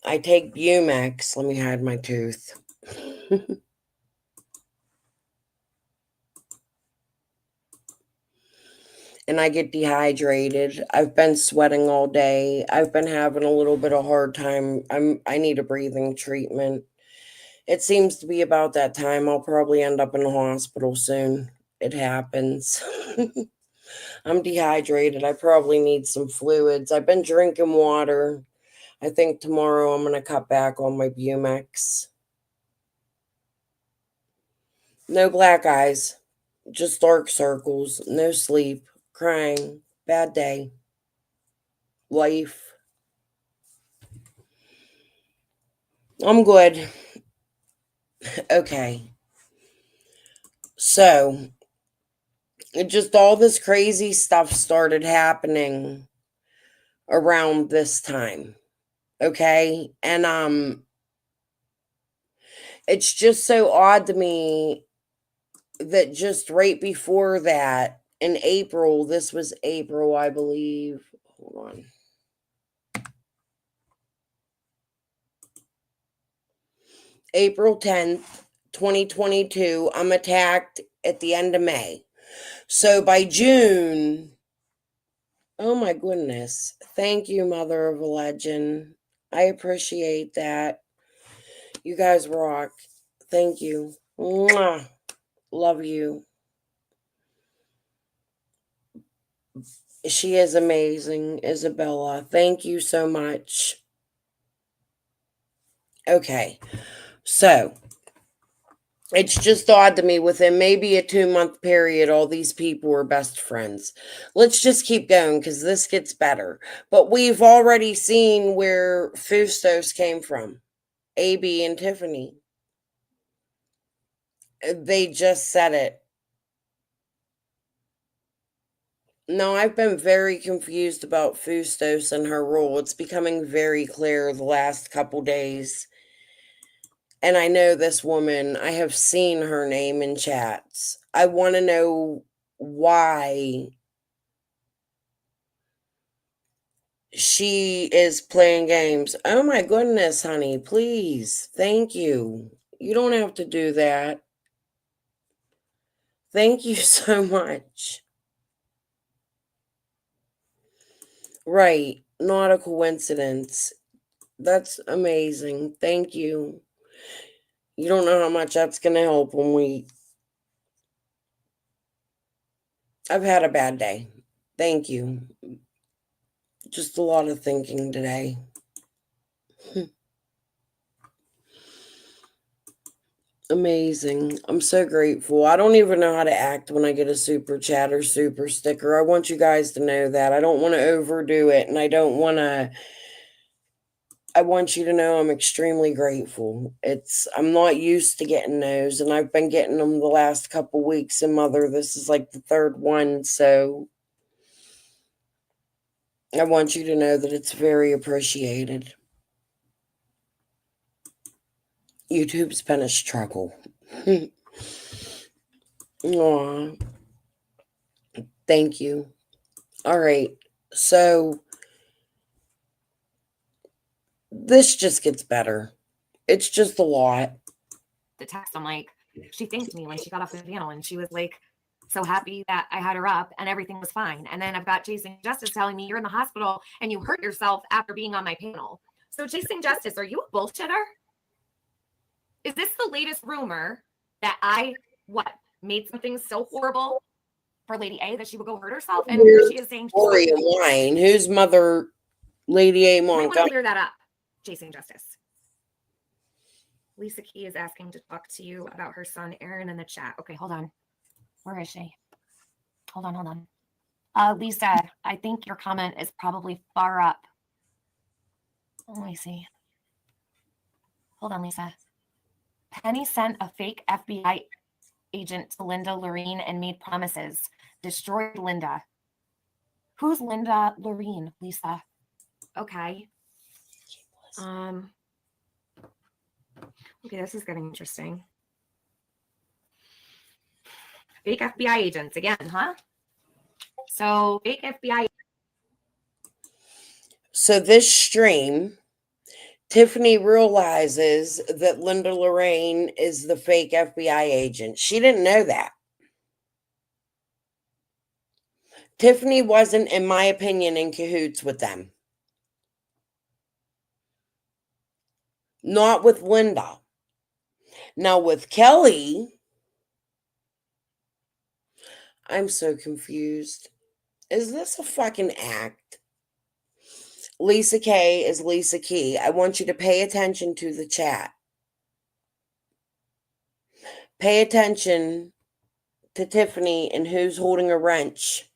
I take Bumex. Let me hide my tooth. And I get dehydrated. I've been sweating all day. I've been having a little bit of hard time. I need a breathing treatment. It seems to be about that time. I'll probably end up in the hospital soon. It happens. I'm dehydrated. I probably need some fluids. I've been drinking water. I think tomorrow I'm going to cut back on my Bumex. No black eyes. Just dark circles. No sleep. Crying. Bad day. Life. I'm good. Okay. So, just all this crazy stuff started happening around this time. Okay? And it's just so odd to me that just right before that, in April, this was April, I believe. Hold on. April 10th, 2022, I'm attacked at the end of May. So by June, oh my goodness. Thank you, Mother of a Legend. I appreciate that. You guys rock. Thank you. Mwah. Love you. She is amazing, Isabella. Thank you so much. Okay. So, it's just odd to me within maybe a 2-month period, all these people were best friends. Let's just keep going because this gets better. But we've already seen where Fustos came from. AB and Tiffany. They just said it. No, I've been very confused about Fustos and her role. It's becoming very clear the last couple days. And I know this woman. I have seen her name in chats. I want to know why she is playing games. Oh my goodness, honey, please. Thank you. You don't have to do that. Thank you so much. Right. Not a coincidence. That's amazing. Thank you. You don't know how much that's going to help I've had a bad day. Thank you. Just a lot of thinking today. Amazing. I'm so grateful. I don't even know how to act when I get a super chat or super sticker. I want you guys to know that. I don't want to overdo it, and I want you to know I'm extremely grateful. I'm not used to getting those, and I've been getting them the last couple weeks, and Mother, this is like the third one, so I want you to know that it's very appreciated. YouTube's been a struggle. Aw, thank you. All right, so this just gets better. It's just a lot. The text, I'm like, she thanked me when she got off the panel, and she was like so happy that I had her up and everything was fine. And then I've got Chasing Justice telling me you're in the hospital and you hurt yourself after being on my panel. So Chasing Justice, are you a bullshitter? Is this the latest rumor that I made something so horrible for Lady A that she would go hurt herself? And here she is saying Story of mine. Whose mother, Lady A. I want to Montgomery? clear that up. Chasing Justice. Lisa Key is asking to talk to you about her son Aaron in the chat. Okay, hold on. Where is she? Hold on. Lisa, I think your comment is probably far up. Let me see. Hold on, Lisa. Penny sent a fake FBI agent to Linda Loreen and made promises. Destroyed Linda. Who's Linda Loreen, Lisa? Okay. Okay, this is getting interesting. Fake FBI agents again, huh? So fake FBI. So this stream, Tiffany realizes that Linda Lorraine is the fake FBI agent. She didn't know that. Tiffany wasn't, in my opinion, in cahoots with them. Not with Linda. Now with Kelly, I'm so confused. Is this a fucking act? Lisa K is Lisa Key. I want you to pay attention to the chat. Pay attention to Tiffany and who's holding a wrench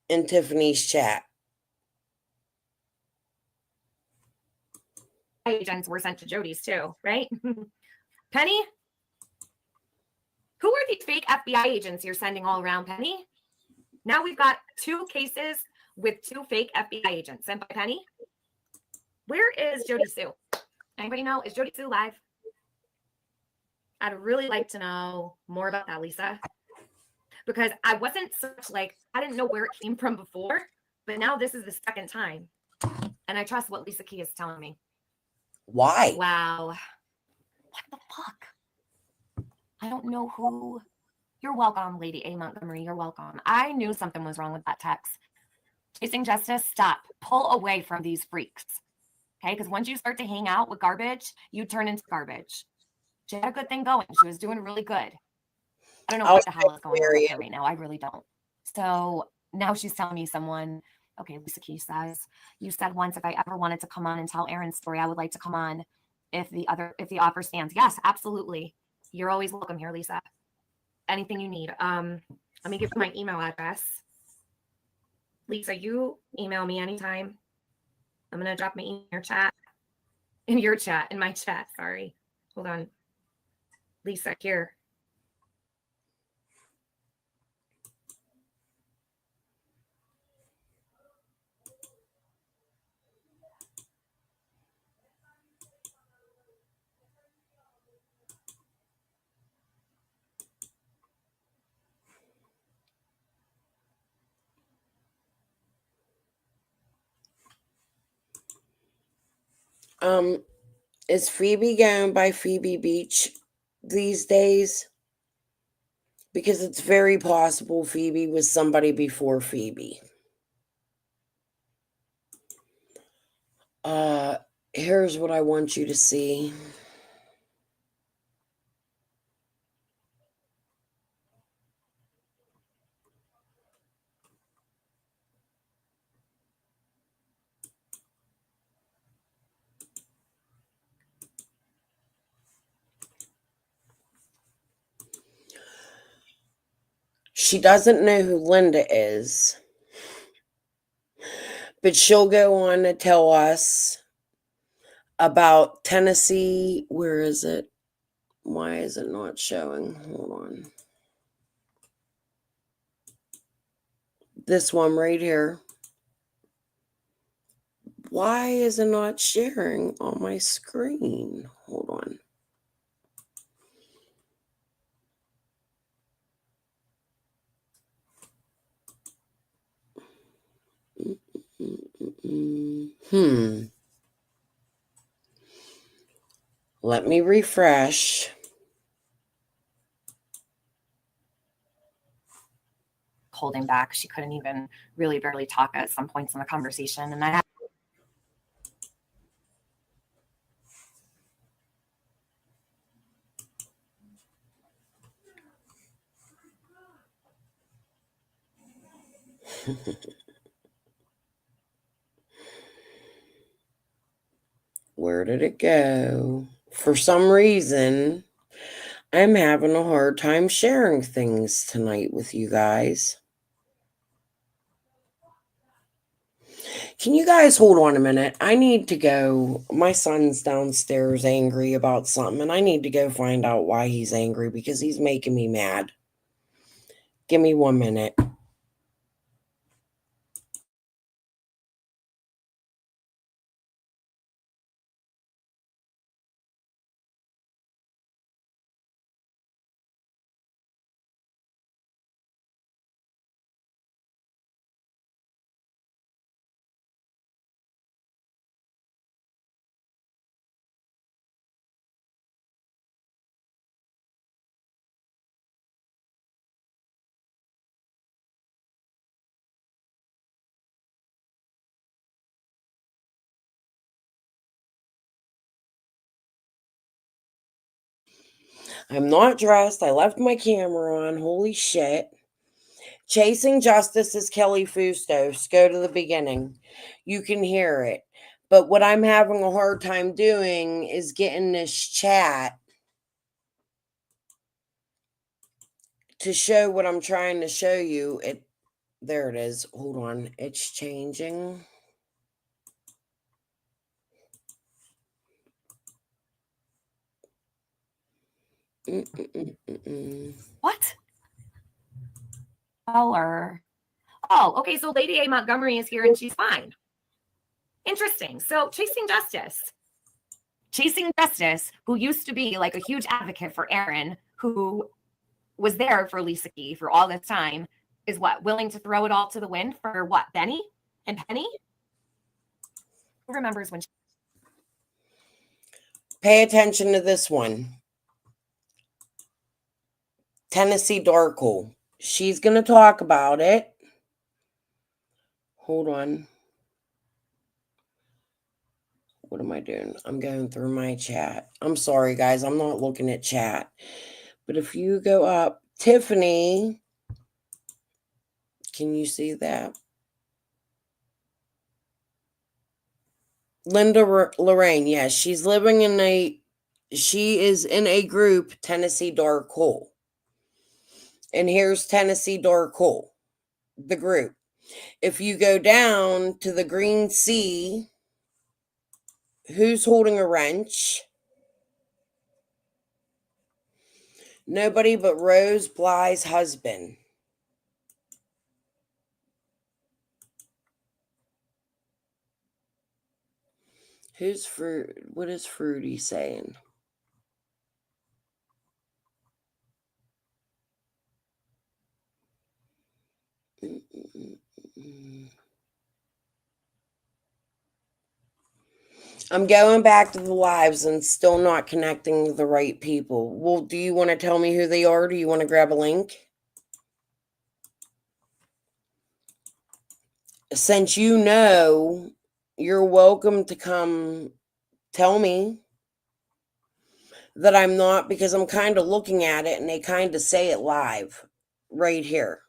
in Tiffany's chat. Agents were sent to Jody's too, right? Penny? Who are these fake FBI agents you're sending all around, Penny? Now we've got 2 cases with 2 fake FBI agents sent by Penny. Where is Jody Sue? Anybody know? Is Jody Sue live? I'd really like to know more about that, Lisa. Because I wasn't such I didn't know where it came from before, but now this is the second time. And I trust what Lisa Key is telling me. Why? Wow. What the fuck? I don't know who. You're welcome, Lady A. Montgomery. You're welcome. I knew something was wrong with that text. Chasing Justice, stop. Pull away from these freaks. Okay? Because once you start to hang out with garbage, you turn into garbage. She had a good thing going. She was doing really good. I don't know what the hell is going on with her right now. I really don't. So now she's telling me someone, okay, Lisa Key says, you said once if I ever wanted to come on and tell Aaron's story, I would like to come on if the offer stands. Yes, absolutely. You're always welcome here, Lisa. Anything you need. Let me give you my email address. Lisa, you email me anytime. I'm going to drop my email in my chat. Sorry. Hold on. Lisa, here. Is Phoebe going by Phoebe Beach these days? Because it's very possible Phoebe was somebody before Phoebe. Here's what I want you to see. She doesn't know who Linda is, but she'll go on to tell us about Tennessee. Where is it? Why is it not showing? Hold on. This one right here. Why is it not sharing on my screen? Hold on. Let me refresh. Holding back. She couldn't even really barely talk at some points in the conversation. And I had Where did it go? For some reason, I'm having a hard time sharing things tonight with you guys. Can you guys hold on a minute? I need to go. My son's downstairs angry about something, and I need to go find out why he's angry because he's making me mad. Give me 1 minute. I'm not dressed. I left my camera on. Holy shit. Chasing Justice is Kelly Fustos. Go to the beginning. You can hear it. But what I'm having a hard time doing is getting this chat to show what I'm trying to show you. There it is. Hold on. It's changing. what? Oh, okay. So Lady A. Montgomery is here and she's fine. Interesting. So Chasing Justice, who used to be like a huge advocate for Aaron, who was there for Lisa Key for all this time, is what, willing to throw it all to the wind for what, Benny and Penny? Who remembers when Pay attention to this one. Tennessee Darkle. She's going to talk about it. Hold on. What am I doing? I'm going through my chat. I'm sorry, guys. I'm not looking at chat. But if you go up, Tiffany, can you see that? Linda Lorraine, yes, she is in a group, Tennessee Dark Hole. And here's Tennessee Dark Hole, the group. If you go down to the green C, who's holding a wrench? Nobody but Rose Bly's husband. What is Fruity saying? I'm going back to the lives and still not connecting with the right people. Well, do you want to tell me who they are? Do you want to grab a link? Since you know, you're welcome to come tell me that I'm not, because I'm kind of looking at it and they kind of say it live right here.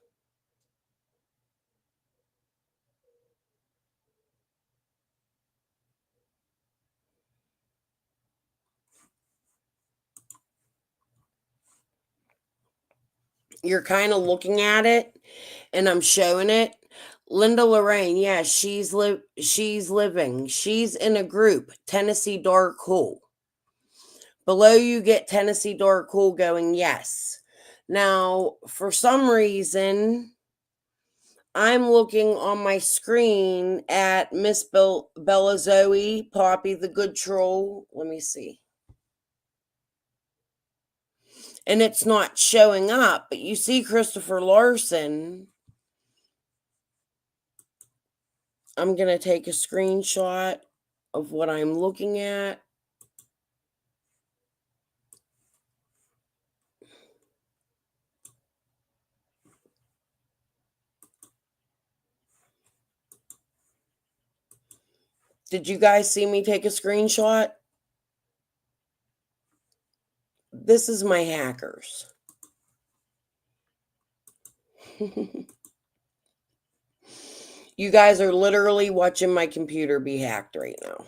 You're kind of looking at it and I'm showing it. Linda Lorraine, yeah, she's living. She's in a group, Tennessee Dark Hole. Below you get Tennessee Dark Hole going, yes. Now, for some reason, I'm looking on my screen at Miss Bella Zoe, Poppy the Good Troll. Let me see. And it's not showing up, but you see Christopher Larson. I'm going to take a screenshot of what I'm looking at. Did you guys see me take a screenshot? This is my hackers. You guys are literally watching my computer be hacked right now.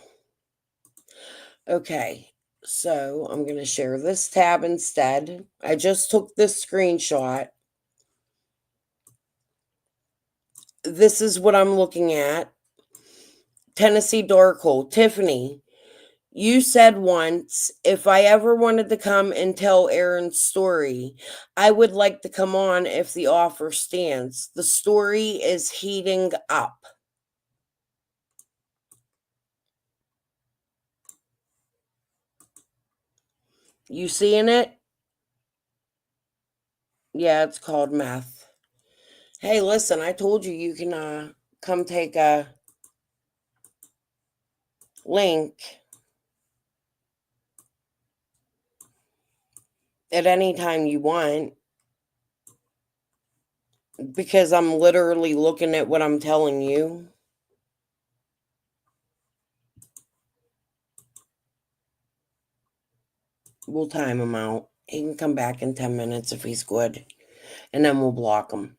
Okay, so I'm going to share this tab instead. I just took this screenshot. This is what I'm looking at. Tennessee Darkhold. Tiffany, you said once, if I ever wanted to come and tell Aaron's story, I would like to come on if the offer stands. The story is heating up. You seeing it? Yeah, it's called meth. Hey, listen, I told you you can come take a link at any time you want, because I'm literally looking at what I'm telling you. We'll time him out. He can come back in 10 minutes if he's good, and then we'll block him.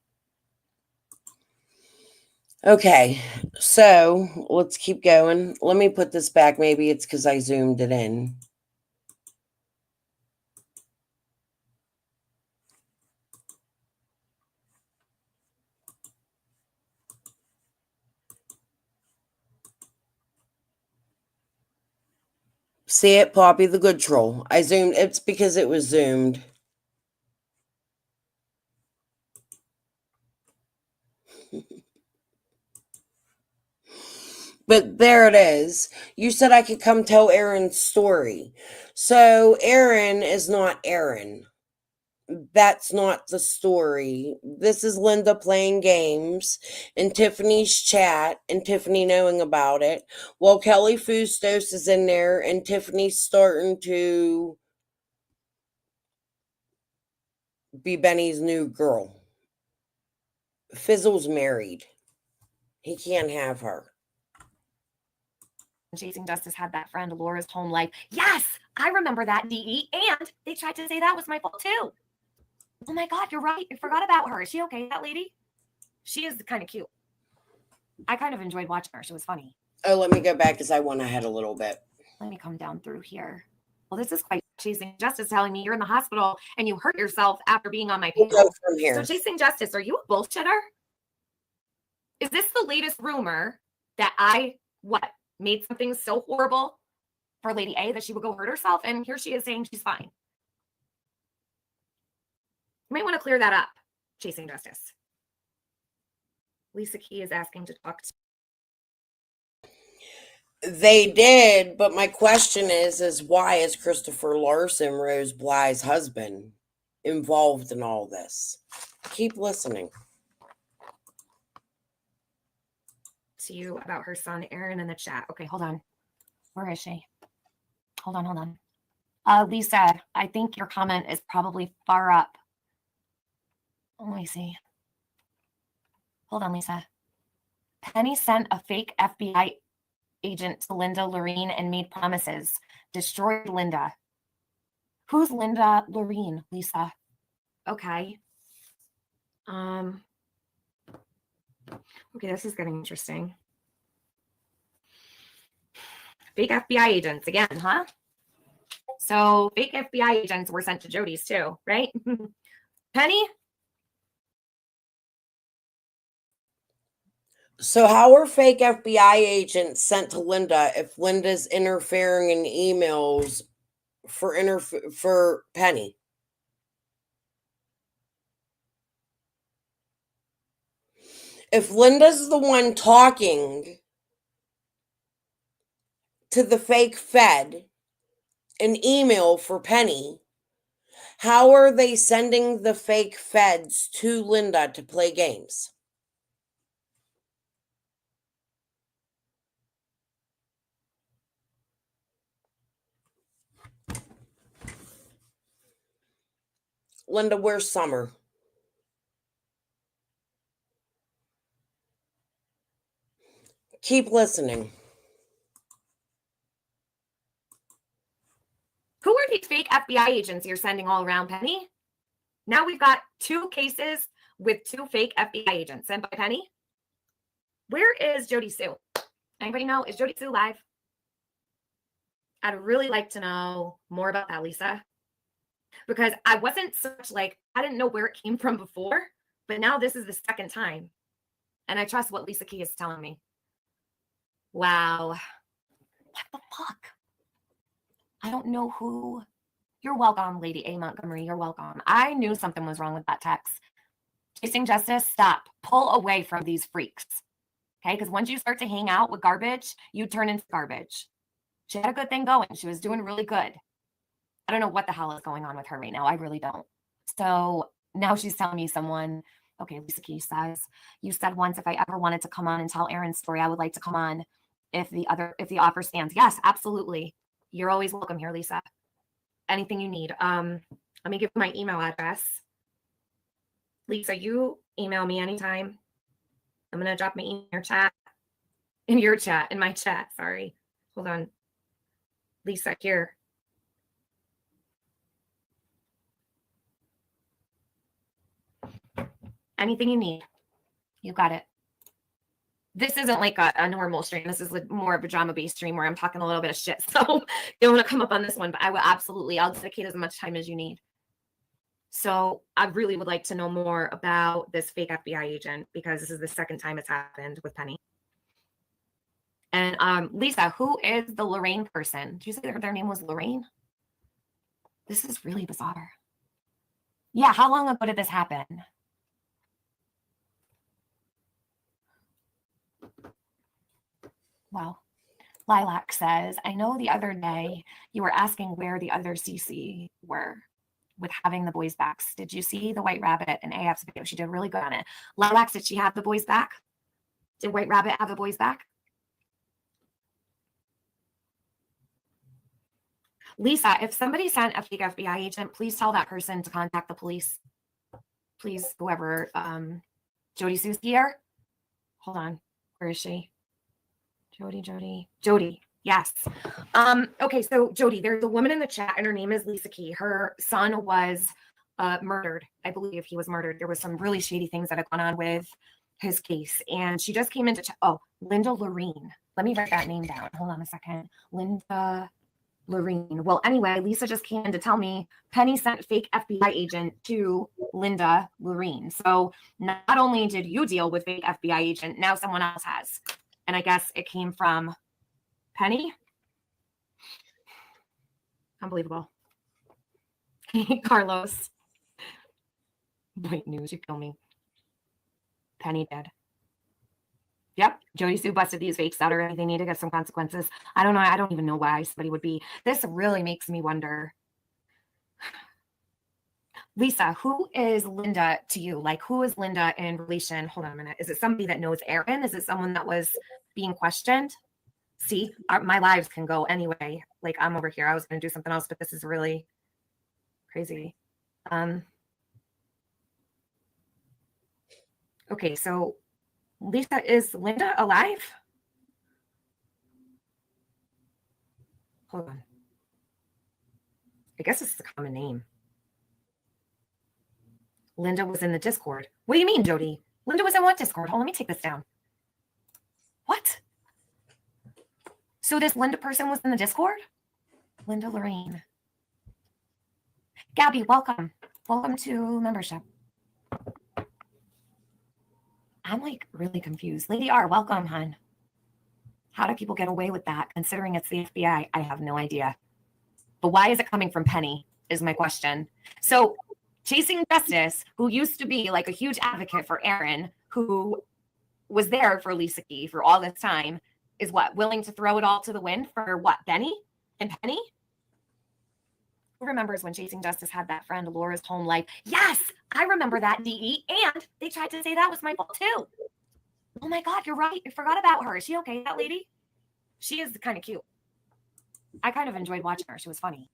Okay, so let's keep going. Let me put this back. Maybe it's because I zoomed it in. See it, Poppy the Good Troll. I zoomed. It's because it was zoomed. But there it is. You said I could come tell Aaron's story. So Aaron is not Aaron. That's not the story. This is Linda playing games in Tiffany's chat and Tiffany knowing about it. While Kelly Fustos is in there and Tiffany's starting to be Benny's new girl. Fizzle's married. He can't have her. Chasing Justice had that friend Laura's home life. Yes, I remember that, DE. And they tried to say that was my fault too. Oh my God, you're right. I forgot about her. Is she okay, that lady? She is kind of cute. I kind of enjoyed watching her. She was funny. Oh, let me go back because I went ahead a little bit. Let me come down through here. Well, this is quite Chasing Justice telling me you're in the hospital and you hurt yourself after being on my We'll panel. go from here. So Chasing Justice, are you a bullshitter? Is this the latest rumor that I made something so horrible for Lady A that she would go hurt herself? And here she is saying she's fine. You might want to clear that up, Chasing Justice. Lisa Key is asking to talk to. They did, but my question is why is Christopher Larson, Rose Bly's husband, involved in all this? Keep listening. To you about her son, Aaron, in the chat. Okay, hold on. Where is she? Hold on. Lisa, I think your comment is probably far up. Let me see. Hold on, Lisa. Penny sent a fake FBI agent to Linda Loreen and made promises. Destroyed Linda. Who's Linda Loreen, Lisa? Okay. Okay, this is getting interesting. Fake FBI agents again, huh? So fake FBI agents were sent to Jody's too, right? Penny? So how are fake FBI agents sent to Linda if Linda's interfering in emails for Penny? If Linda's the one talking to the fake Fed an email for Penny, how are they sending the fake Feds to Linda to play games? Linda, where's Summer? Keep listening. Who are these fake FBI agents you're sending all around, Penny? Now we've got 2 cases with 2 fake FBI agents sent by Penny. Where is Jody Sue? Anybody know? Is Jody Sue live? I'd really like to know more about that, Lisa. Because I wasn't such like, I didn't know where it came from before, but now this is the second time. And I trust what Lisa Key is telling me. Wow. What the fuck? I don't know who. You're welcome, Lady A. Montgomery. You're welcome. I knew something was wrong with that text. Chasing Justice, stop. Pull away from these freaks. Okay? Because once you start to hang out with garbage, you turn into garbage. She had a good thing going. She was doing really good. I don't know what the hell is going on with her right now. I really don't. So now she's telling me someone, okay, Lisa Key says, you said once if I ever wanted to come on and tell Aaron's story, I would like to come on if the offer stands. Yes, absolutely. You're always welcome here, Lisa. Anything you need. Let me give you my email address. Lisa, you email me anytime. I'm going to drop my email in my chat. Sorry. Hold on. Lisa, here. Anything you need. You got it. This isn't like a normal stream. This is like more of a drama-based stream where I'm talking a little bit of shit. So you don't want to come up on this one, but I will absolutely, I'll dedicate as much time as you need. So I really would like to know more about this fake FBI agent because this is the second time it's happened with Penny. And Lisa, who is the Lorraine person? Did you say their name was Lorraine? This is really bizarre. Yeah, how long ago did this happen? Well, Lilac says, I know the other day you were asking where the other CC were with having the boys backs. Did you see the White Rabbit in AF's video? She did really good on it. Lilac, did she have the boys back? Did White Rabbit have the boys back? Lisa, if somebody sent a fake FBI agent, please tell that person to contact the police. Please, whoever, Jody Sue's here. Hold on. Where is she? Jody. Yes. Okay, so Jody, there's a woman in the chat and her name is Lisa Key. Her son was murdered. I believe he was murdered. There was some really shady things that have gone on with his case. And she just came into chat. Oh, Linda Lorraine. Let me write that name down. Hold on a second. Linda Lorraine. Well, anyway, Lisa just came in to tell me Penny sent fake FBI agent to Linda Lorraine. So not only did you deal with fake FBI agent, now someone else has. And I guess it came from Penny. Unbelievable. Carlos. Wait, news, you kill me. Penny dead. Yep. Jody Sue busted these fakes out already. They need to get some consequences. I don't know. I don't even know why somebody would be. This really makes me wonder. Lisa, who is Linda to you? Like, who is Linda in relation? Hold on a minute. Is it somebody that knows Aaron? Is it someone that was being questioned? See, my lives can go anyway. Like, I'm over here. I was going to do something else, but this is really crazy. Okay, so Lisa, is Linda alive? Hold on. I guess this is a common name. Linda was in the Discord. What do you mean, Jody? Linda was in what Discord? Hold on, let me take this down. What? So this Linda person was in the Discord? Linda Lorraine. Gabby, welcome. Welcome to membership. I'm like really confused. Lady R, welcome, hon. How do people get away with that considering it's the FBI? I have no idea. But why is it coming from Penny is my question. So Chasing Justice, who used to be like a huge advocate for Aaron, who was there for Lisa Key for all this time is what? Willing to throw it all to the wind for what? Benny and Penny? Who remembers when Chasing Justice had that friend, Laura's home life? Yes, I remember that, DE. And they tried to say that was my fault too. Oh my God, you're right. I forgot about her. Is she okay, that lady? She is kind of cute. I kind of enjoyed watching her. She was funny.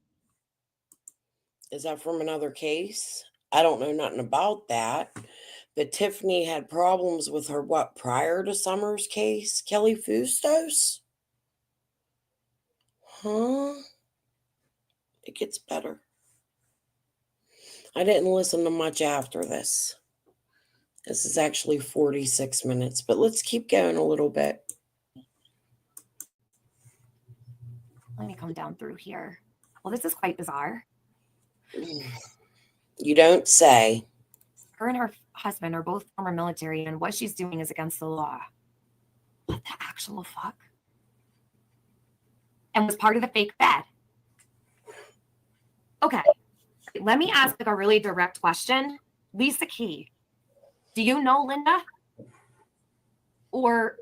Is that from another case? I don't know nothing about that. But Tiffany had problems with her, what, prior to Summer's case? Kelly Fustos? Huh? It gets better. I didn't listen to much after this. This is actually 46 minutes, but let's keep going a little bit. Let me come down through here. Well, this is quite bizarre. You don't say. Her and her husband are both former military, and what she's doing is against the law. What the actual fuck? And was part of the fake bed. Okay, let me ask like a really direct question. Lisa Key, do you know Linda? Or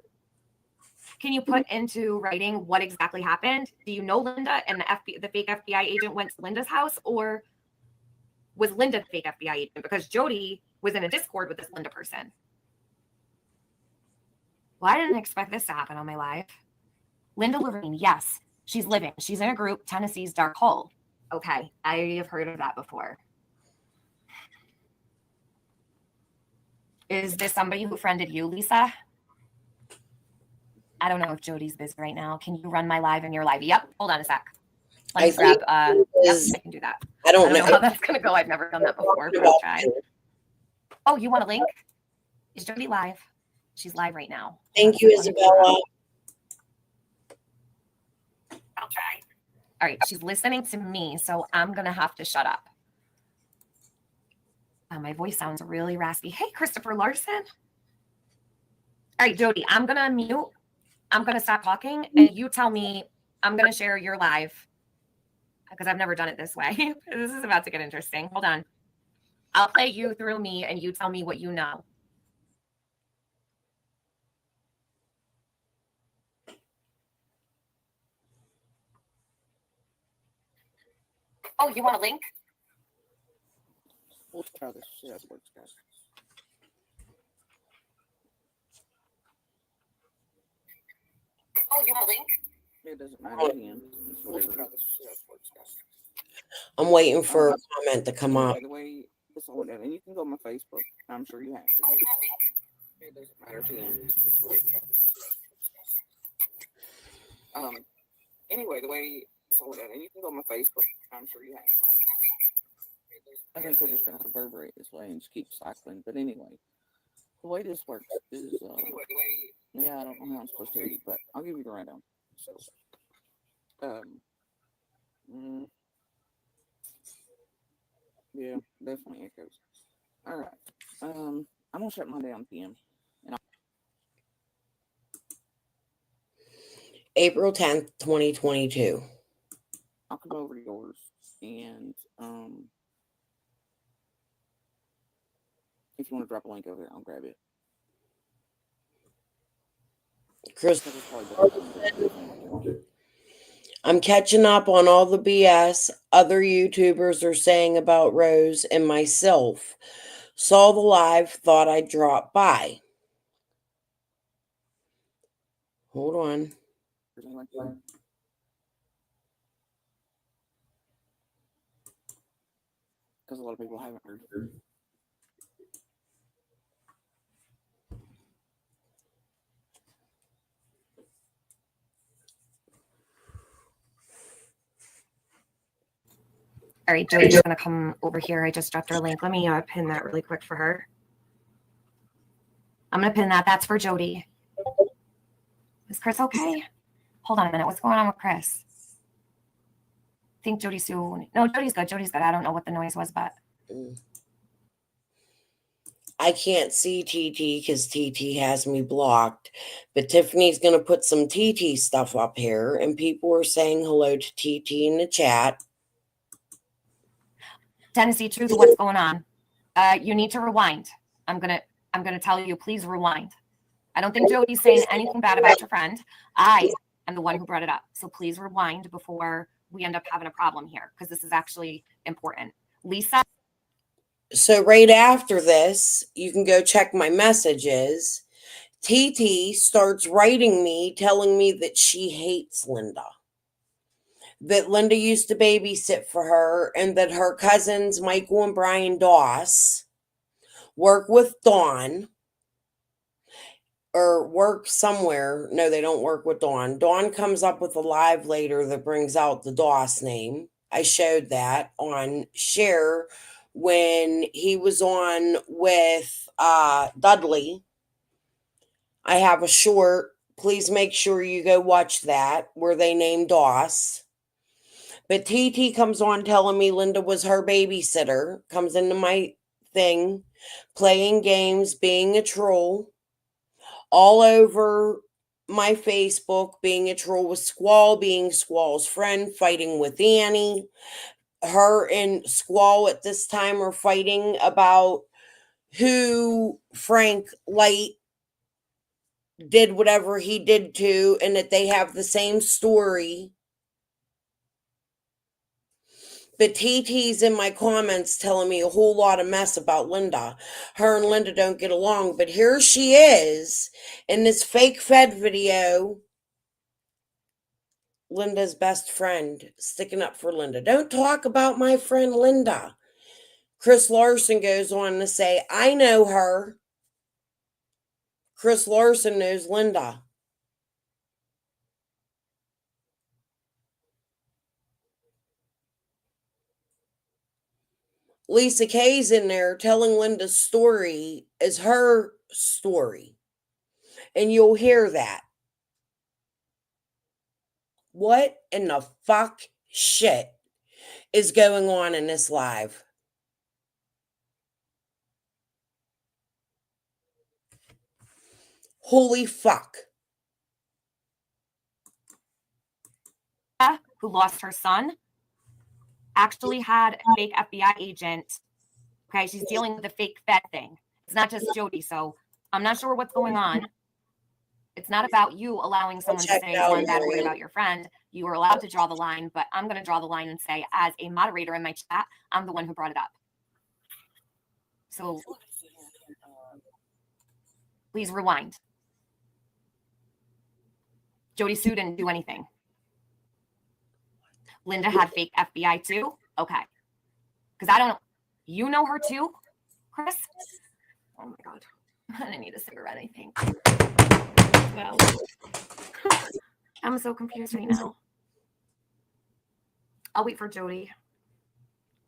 can you put into writing what exactly happened? Do you know Linda and the fake FBI agent went to Linda's house? Or was Linda the fake FBI agent? Because Jody was in a Discord with this Linda person. Well, I didn't expect this to happen on my live. Linda Lorraine, yes, she's living. She's in a group, Tennessee's Dark Hole. Okay, I have heard of that before. Is this somebody who friended you, Lisa? I don't know if Jody's busy right now. Can you run my live in your live? Yep, hold on a sec. Let me grab, yep, I can do that. I don't know how that's going to go. I've never done that before, but I'll try. Oh, you want a link? Is Jody live? She's live right now. Thank you, Isabella. I'll try. All right, she's listening to me, so I'm going to have to shut up. My voice sounds really raspy. Hey, Christopher Larson. All right, Jody, I'm going to unmute. I'm going to stop talking, and you tell me. I'm going to share your live because I've never done it this way. This is about to get interesting. Hold on. I'll play you through me, and you tell me what you know. Oh, you want a link? We'll try this. See how it works, guys. Oh, you want a link? It doesn't matter again. We'll try this. See how it works, guys. I'm waiting for a comment to come up. By the way, this all that, and you can go on my Facebook. I'm sure you have to. It doesn't matter again. Anyway, the way this all that, and you can go on my Facebook. I'm sure you have to. I think we're just going to reverberate this way and just keep cycling. But anyway, the way this works is, yeah, I don't know how I'm supposed to hear you, but I'll give you the rundown. So, yeah, definitely echoes. All right, I'm gonna shut my down PM, and April 10th, 2022. I'll come over to yours, and if you want to drop a link over there, I'll grab it. Chris, I'm catching up on all the BS other YouTubers are saying about Rose and myself. Saw the live, thought I'd drop by. Hold on. Because a lot of people haven't heard. All right, Jody's going to come over here. I just dropped her link. Let me pin that really quick for her. I'm going to pin that. That's for Jody. Is Chris okay? Hold on a minute. What's going on with Chris? I think Jody's soon. No, Jody's good. Jody's good. I don't know what the noise was, but. I can't see TT because TT has me blocked. But Tiffany's going to put some TT stuff up here. And people are saying hello to TT in the chat. Tennessee Truth, what's going on? You need to rewind. I'm gonna tell you, please rewind. I don't think Jody's saying anything bad about your friend. I am the one who brought it up. So please rewind before we end up having a problem here, because this is actually important. Lisa. So right after this, you can go check my messages. TT starts writing me, telling me that she hates Linda. That Linda used to babysit for her, and that her cousins, Michael and Brian Doss, work with Dawn. Or work somewhere. No, they don't work with Dawn. Dawn comes up with a live later that brings out the Doss name. I showed that on Share when he was on with Dudley. I have a short. Please make sure you go watch that where they name Doss. But TT comes on telling me Linda was her babysitter, comes into my thing, playing games, being a troll, all over my Facebook, being a troll with Squall, being Squall's friend, fighting with Annie. Her and Squall at this time are fighting about who Frank Light did whatever he did to, and that they have the same story. But TT's in my comments telling me a whole lot of mess about Linda. Her and Linda don't get along, but here she is in this fake Fed video, Linda's best friend, sticking up for Linda. Don't talk about my friend Linda. Chris Larson goes on to say, I know her. Chris Larson knows Linda. Lisa Kay's in there telling Linda's story as her story. And you'll hear that. What in the fuck shit is going on in this live? Holy fuck. Who lost her son actually had a fake FBI agent. Okay, she's dealing with the fake Fed thing. It's not just Jody, so I'm not sure what's going on. It's not about you allowing someone to say one bad word about your friend. You are allowed to draw the line, but I'm going to draw the line and say, as a moderator in my chat, I'm the one who brought it up. So please rewind. Jody Sue didn't do anything. Linda had fake FBI too? Okay. Because I don't know. You know her too, Chris? Oh my God. I need a cigarette, I think. Well, I'm so confused right now. I'll wait for Jody.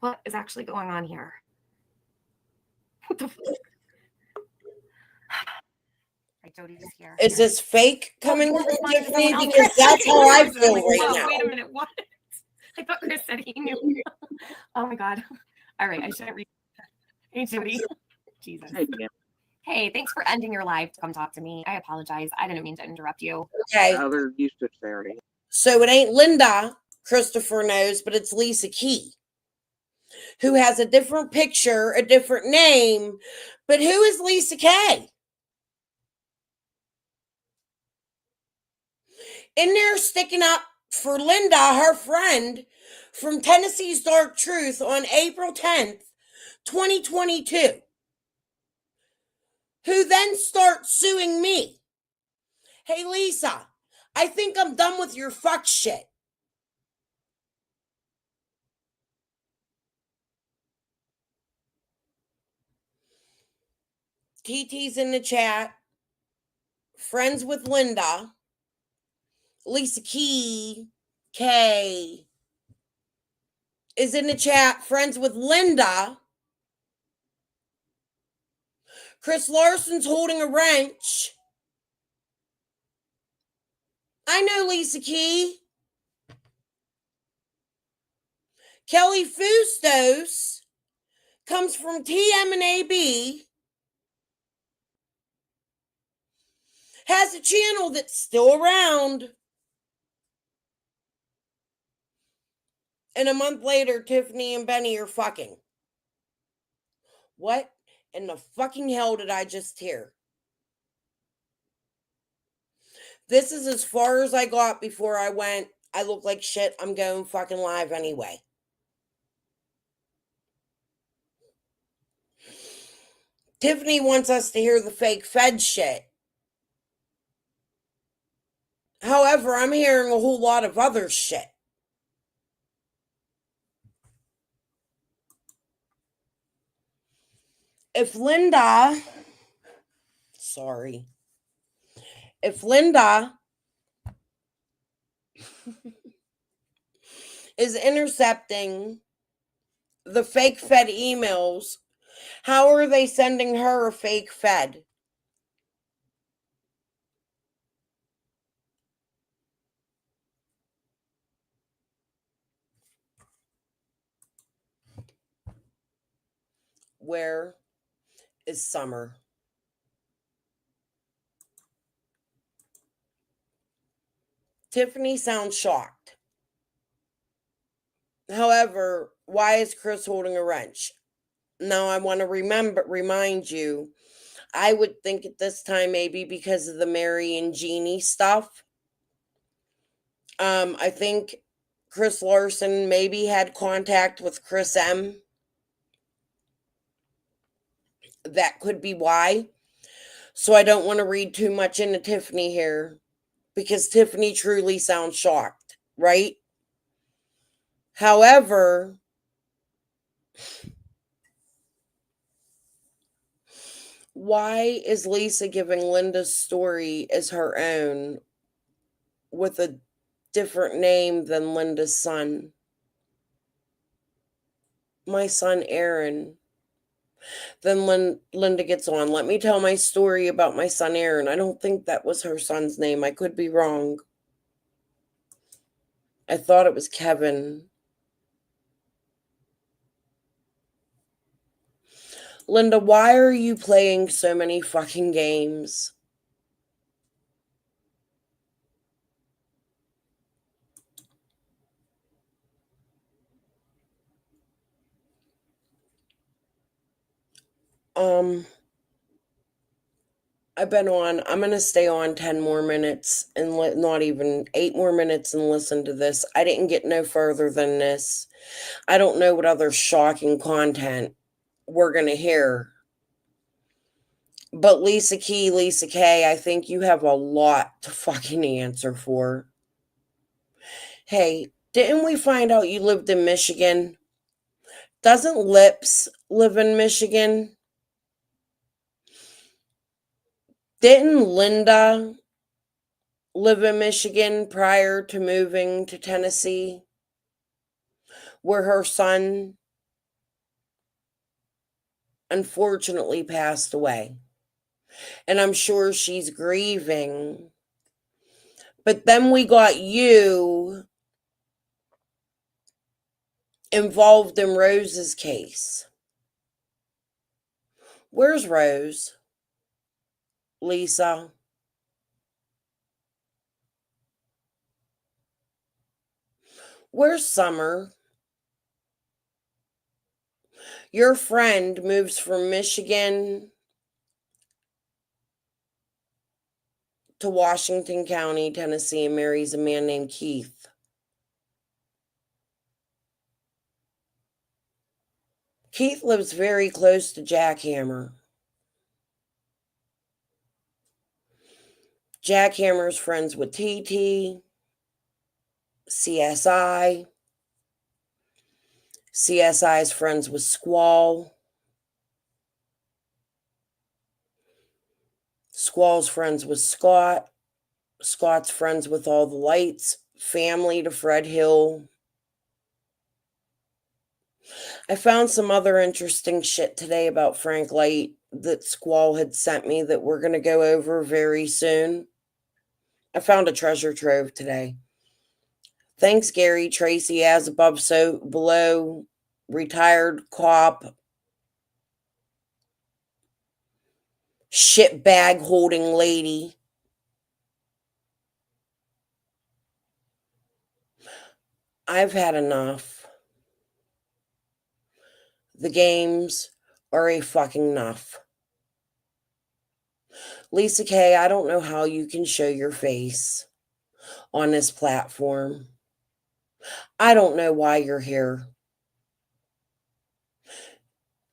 What is actually going on here? What the fuck? Right, Jody's here. Is this fake coming Oh, from mine is Tiffany? someone else. Because that's how I feel right Whoa, now. wait a minute. What? I thought Chris said he knew. Oh my God. All right, I shouldn't read. Hey, Jody. Jesus. Hey, thanks for ending your live to come talk to me. I apologize. I didn't mean to interrupt you. Okay. They're used to charity. So it ain't Linda, Christopher knows, but it's Lisa Key, who has a different picture, a different name. But who is Lisa Kay? In there sticking up for Linda, her friend from Tennessee's Dark Truth on April 10th, 2022, who then starts suing me. Hey, Lisa, I think I'm done with your fuck shit. TT's in the chat. Friends with Linda. Lisa Key K is in the chat. Friends with Linda. Chris Larson's holding a wrench. I know Lisa Key. Kelly Fustos comes from TMNAB. Has a channel that's still around. And a month later, Tiffany and Benny are fucking. What in the fucking hell did I just hear? This is as far as I got before I went, I look like shit. I'm going fucking live anyway. Tiffany wants us to hear the fake Fed shit. However, I'm hearing a whole lot of other shit. If Linda is intercepting the fake Fed emails, how are they sending her a fake Fed? Where is Summer? Tiffany sounds shocked. However, why is Chris holding a wrench? Now I want to remind you, I would think at this time maybe because of the Mary and Jeannie stuff. I think Chris Larson maybe had contact with Chris M. That could be why. So I don't want to read too much into Tiffany here because Tiffany truly sounds shocked, right? However, why is Lisa giving Linda's story as her own with a different name than Linda's son? My son Aaron. Then Linda gets on. Let me tell my story about my son Aaron. I don't think that was her son's name. I could be wrong. I thought it was Kevin. Linda, why are you playing so many fucking games? I've been on. I'm going to stay on 10 more minutes and not even 8 more minutes and listen to this. I didn't get no further than this. I don't know what other shocking content we're going to hear. But Lisa K, I think you have a lot to fucking answer for. Hey, didn't we find out you lived in Michigan? Doesn't Lips live in Michigan? Didn't Linda live in Michigan prior to moving to Tennessee, where her son unfortunately passed away? And I'm sure she's grieving. But then we got you involved in Rose's case. Where's Rose? Lisa? Where's Summer? Your friend moves from Michigan to Washington County, Tennessee, and marries a man named Keith. Keith lives very close to Jackhammer. Jackhammer's friends with TT, CSI. CSI's friends with Squall. Squall's friends with Scott. Scott's friends with all the lights. Family to Fred Hill. I found some other interesting shit today about Frank Light that Squall had sent me that we're going to go over very soon. I found a treasure trove today. Thanks, Gary Tracy, as above, so below, retired cop, shit bag holding lady. I've had enough. The games are a fucking enough. Lisa K, I don't know how you can show your face on this platform. I don't know why you're here.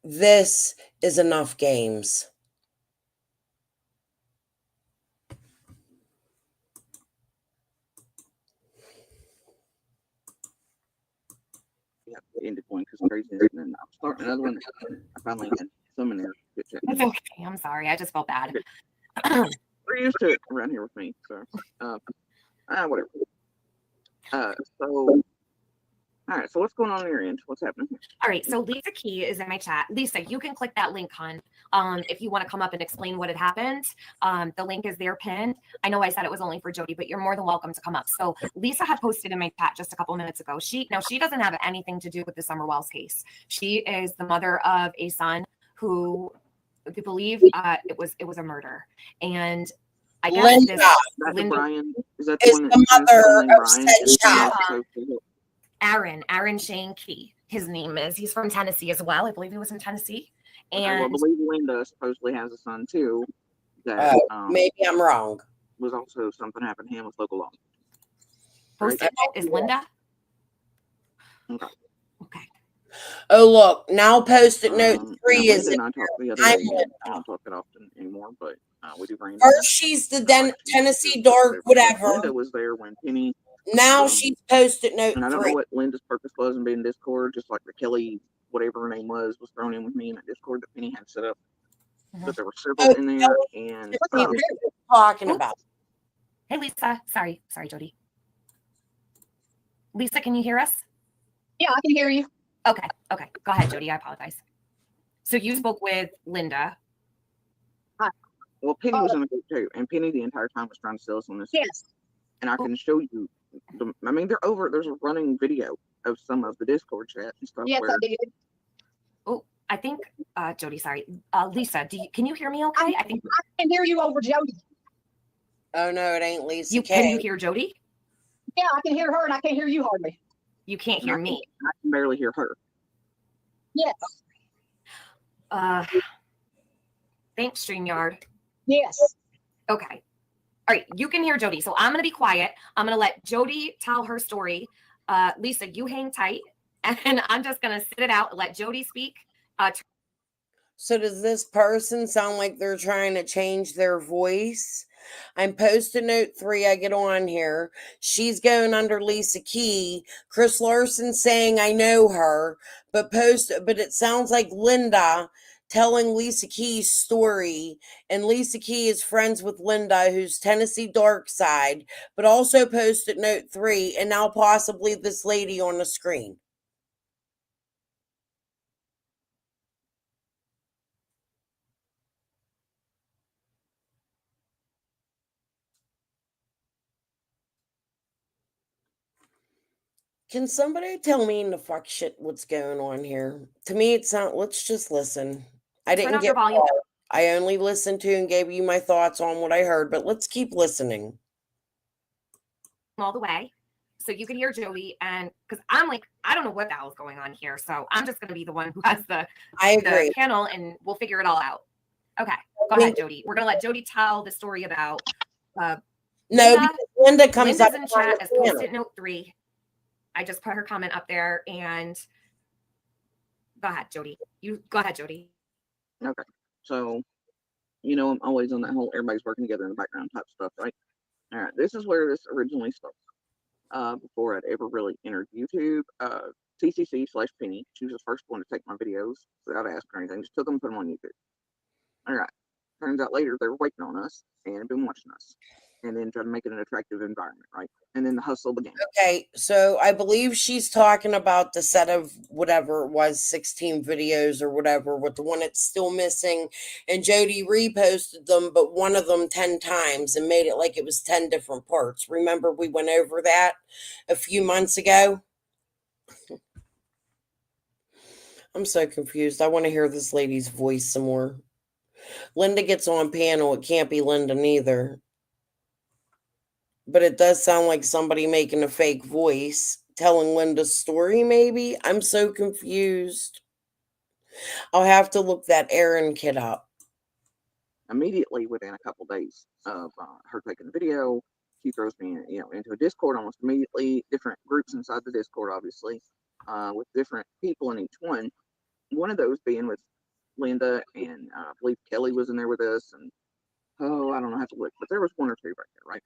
This is enough games. Yeah, ended one because craziness, and then I'm starting another one. I finally had some in there. It's okay. I'm sorry. I just felt bad. We're used to it around here with me, so whatever. So all right. So what's going on your end? What's happening here? All right. So Lisa Key is in my chat. Lisa, you can click that link, hon. If you want to come up and explain what had happened. The link is there pinned. I know I said it was only for Jody, but you're more than welcome to come up. So Lisa had posted in my chat just a couple minutes ago. She doesn't have anything to do with the Summer Wells case. She is the mother of a son who we believe it was a murder. And I guess Linda. Linda Brian, is that is one the mother of Brian? said child. Aaron Shane Key. His name is. He's from Tennessee as well. I believe he was in Tennessee. And well, I believe Linda supposedly has a son too. That maybe I'm wrong. Was also something happened to him with local law. Posted is Linda. Okay. Okay. Oh look, now post-it note 3 is. Linda and I talked the other day. I don't talk it often anymore, but we do bring. First, she's the Tennessee Dark, whatever. Linda was there when Penny. Now she's post-it note 3. And I don't know what Linda's purpose was in being in Discord, just like the Kelly, whatever her name was thrown in with me in that Discord that Penny had set up. But there were several in there, and talking about. Hey Lisa, sorry, Jody. Lisa, can you hear us? Yeah, I can hear you. Okay. Go ahead, Jody. I apologize. So you spoke with Linda. Well, Penny was in the group too, and Penny the entire time was trying to sell us on this. Yes. And I can show you. There's a running video of some of the Discord chat and stuff. Yes, I did. Oh, I think, Jody, sorry. Lisa, can you hear me okay? I think I can hear you over Jody. Oh no, it ain't Lisa. Can you hear Jody? Yeah, I can hear her and I can't hear you hardly. You can't hear me. I can barely hear her. Yes. Thanks, StreamYard. Yes. Okay. All right, you can hear Jody. So I'm going to be quiet. I'm going to let Jody tell her story. Lisa, you hang tight, and I'm just going to sit it out and let Jody speak. So does this person sound like they're trying to change their voice? I'm post-it note 3. I get on here. She's going under Lisa Key. Chris Larson saying I know her, but it sounds like Linda telling Lisa Key's story, and Lisa Key is friends with Linda, who's Tennessee Dark Side, but also post-it note 3, and now possibly this lady on the screen. Can somebody tell me in the fuck shit what's going on here? To me, it sounds. Let's just listen. I didn't get volume. I only listened to and gave you my thoughts on what I heard, but let's keep listening. All the way, so you can hear Jody, and because I'm like, I don't know what the hell's going on here, so I'm just going to be the one who has the panel, and we'll figure it all out. Okay, go ahead, Jody. We're going to let Jody tell the story about. Linda comes Linda's up in chat as post-it note 3. I just put her comment up there, and go ahead, Jody. Go ahead, Jody. Okay. So, I'm always on that whole everybody's working together in the background type stuff, right? All right. This is where this originally started. Before I'd ever really entered YouTube, TCC/Penny, she was the first one to take my videos without asking or anything. Just took them and put them on YouTube. All right. Turns out later they were waiting on us and had been watching us. And then try to make it an attractive environment, right? And then the hustle began. Okay, so I believe she's talking about the set of whatever it was, 16 videos or whatever, with the one that's still missing. And Jody reposted them, but one of them 10 times and made it like it was 10 different parts. Remember, we went over that a few months ago? I'm so confused. I want to hear this lady's voice some more. Linda gets on panel. It can't be Linda neither. But it does sound like somebody making a fake voice, telling Linda's story, maybe? I'm so confused. I'll have to look that Aaron kid up. immediately within a couple days of her taking the video, she throws me, into a Discord almost immediately. Different groups inside the Discord, obviously, with different people in each one. One of those being with Linda, and I believe Kelly was in there with us, and I don't know how to look, but there was one or two right there, right?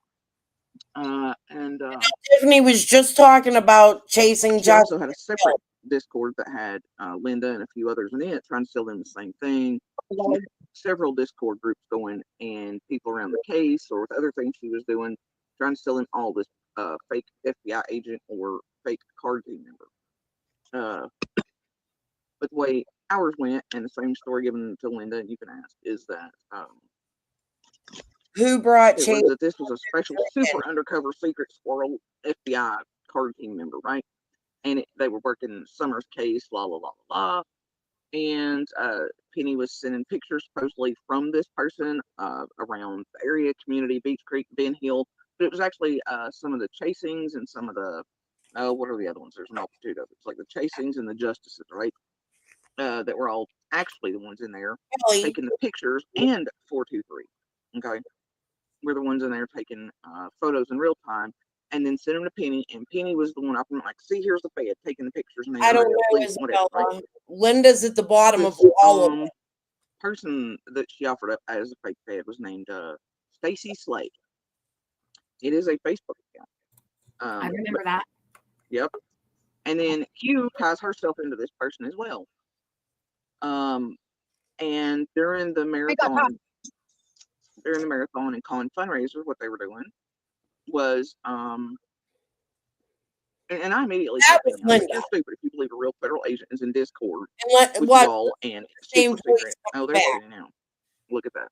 Tiffany was just talking about chasing she Josh. also had a separate Discord that had Linda and a few others in it, trying to sell them the same thing. She had several Discord groups going, and people around the case or with other things she was doing, trying to sell them all this fake FBI agent or fake card team member. But the way ours went, and the same story given to Linda, you can ask, is that who brought it Chase? was that this was a special, super undercover, secret squirrel FBI card team member, right? And they were working Summer's case, la la la la la. And Penny was sending pictures supposedly from this person around the area, Community, Beach Creek, Ben Hill. But it was actually some of the chasings and some of the what are the other ones? There's a multitude of it. It's like the chasings and the justices, right? That were all actually the ones in there taking the pictures, and 423. Okay, we're the ones in there taking photos in real time, and then send them to Penny. And Penny was the one up and like, see, here's the bed, taking the pictures. And I don't know, whatever, right? Linda's at the bottom of all of it. Person that she offered up as a fake bed was named Stacy Slade. It is a Facebook account. I remember that. Yep. And then Q ties herself into this person as well. And during the marathon and calling fundraisers, what they were doing was and I immediately said, you're stupid if you believe a real federal agent is in Discord with you all and super secret. Oh, there's Penny now. Look at that.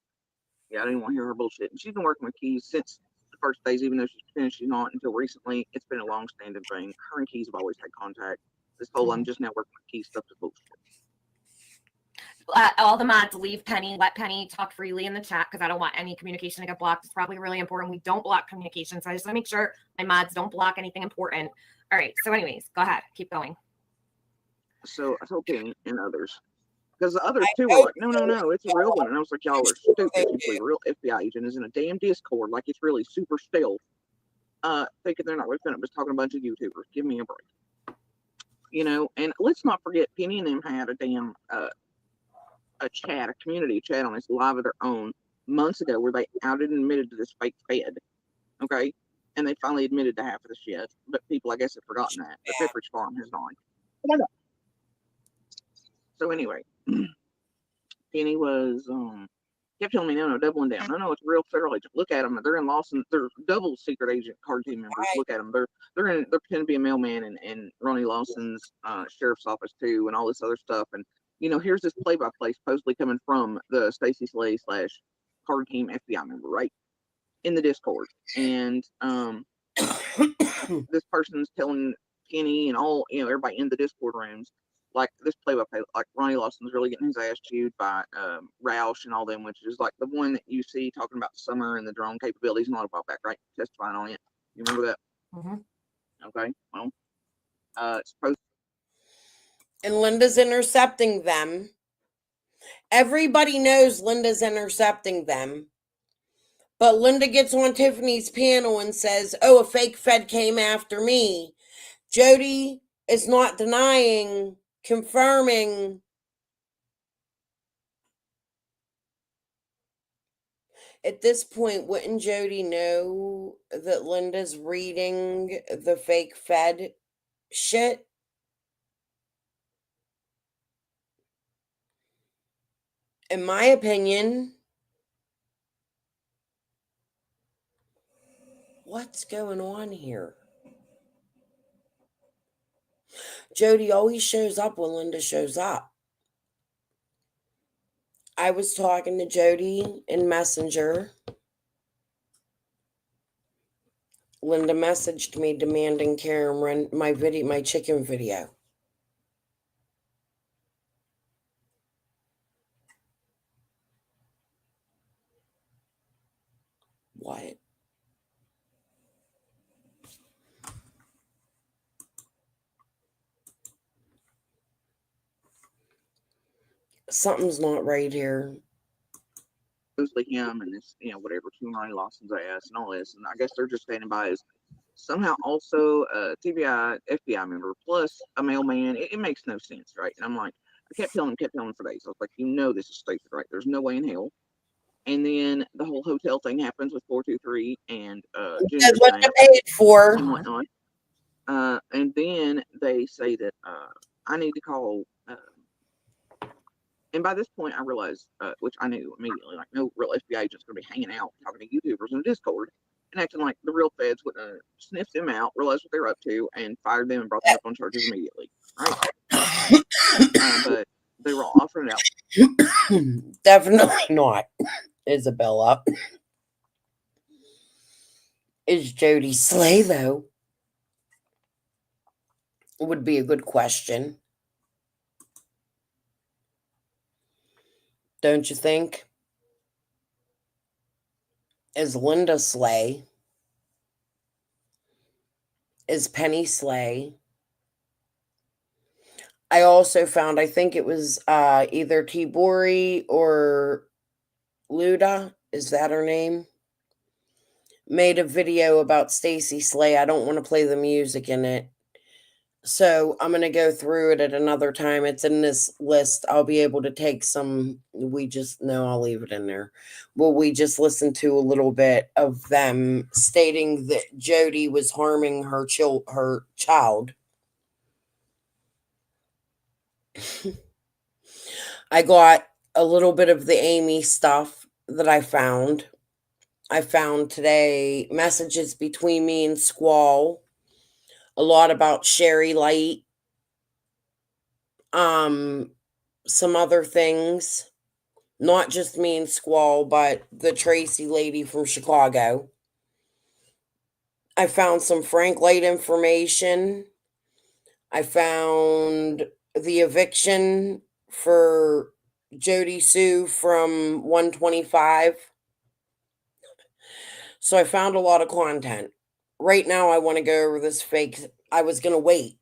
Yeah, I didn't want to hear her bullshit. And she's been working with Keys since the first days, even though she's not until recently. It's been a long-standing thing. Her and Keys have always had contact. This whole I'm just now working with Keys stuff is bullshit. All the mods leave Penny. Let Penny talk freely in the chat because I don't want any communication to get blocked. It's probably really important. We don't block communication. So I just want to make sure my mods don't block anything important. All right. So anyways, go ahead. Keep going. So I told Penny and others, because the others too were like, no, it's a real one. And I was like, y'all are stupid. You believe a real FBI agent is in a damn Discord like it's really super stealth. Thinking they're not looking up, just talking a bunch of YouTubers. Give me a break. And let's not forget, Penny and them had a damn a community chat on this live of their own months ago where they outed and admitted to this fake fed. Okay. And they finally admitted to half of the shit. But people, I guess, have forgotten that. The Pepperidge Farm has not. So anyway, Penny was kept telling me, no, doubling down. No, it's a real federal agent. Look at them. They're in Lawson. They're double secret agent card team members. Look at them. They're pretending to be a mailman in Ronnie Lawson's sheriff's office too, and all this other stuff. And here's this play-by-play supposedly coming from the Stacy Slade / card team FBI member, right, in the Discord. And this person's telling Penny and all everybody in the Discord rooms, like this play-by-play, like Ronnie Lawson's really getting his ass chewed by Roush and all them, which is like the one that you see talking about Summer and the drone capabilities and all while back, right? Testifying on it. You remember that? Mm-hmm. Okay. Well, it's supposed. And Linda's intercepting them. Everybody knows Linda's intercepting them. But Linda gets on Tiffany's panel and says, oh, a fake Fed came after me. Jody is not denying, confirming. At this point, wouldn't Jody know that Linda's reading the fake Fed shit? In my opinion, what's going on here? Jody always shows up when Linda shows up. I was talking to Jody in Messenger. Linda messaged me demanding Karen run my chicken video. What? Something's not right here. supposedly him and this, whatever, King Ronnie Lawson's ass and all this. And I guess they're just standing by as somehow also a TBI, FBI member, plus a mailman. It makes no sense, right? And I'm like, I kept telling him for days. I was like, this is stupid, right? There's no way in hell. And then the whole hotel thing happens with 423 and Junior's What name you paid for. and whatnot. And then they say that I need to call. And by this point, I realized, which I knew immediately, like no real FBI agent's going to be hanging out talking to YouTubers in Discord and acting like the real feds would sniff them out, realize what they're up to, and fired them and brought them up on charges immediately, right? But they were all offering it out. Definitely not, Isabella. Is Jody Slay, though? Would be a good question. Don't you think? Is Linda Slay? Is Penny Slay? I also found, I think it was either Tibori or Luda, is that her name? Made a video about Stacy Slay. I don't want to play the music in it. So I'm going to go through it at another time. It's in this list. I'll be able to take some. I'll leave it in there. Well, we just listened to a little bit of them stating that Jody was harming her child. I got a little bit of the Amy stuff that I found. I found today messages between me and Squall. A lot about Sherry Light. Some other things. Not just me and Squall, but the Tracy lady from Chicago. I found some Frank Light information. I found the eviction for Jody Sue from 125. So I found a lot of content. Right now, I want to go over this fake. I was going to wait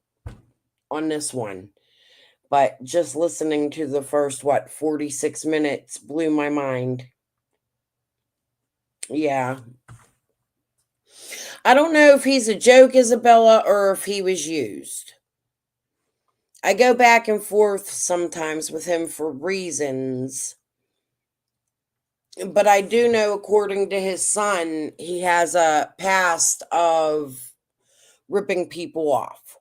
on this one. But just listening to the first, 46 minutes blew my mind. Yeah. I don't know if he's a joke, Isabella, or if he was used. I go back and forth sometimes with him for reasons. But I do know, according to his son, he has a past of ripping people off.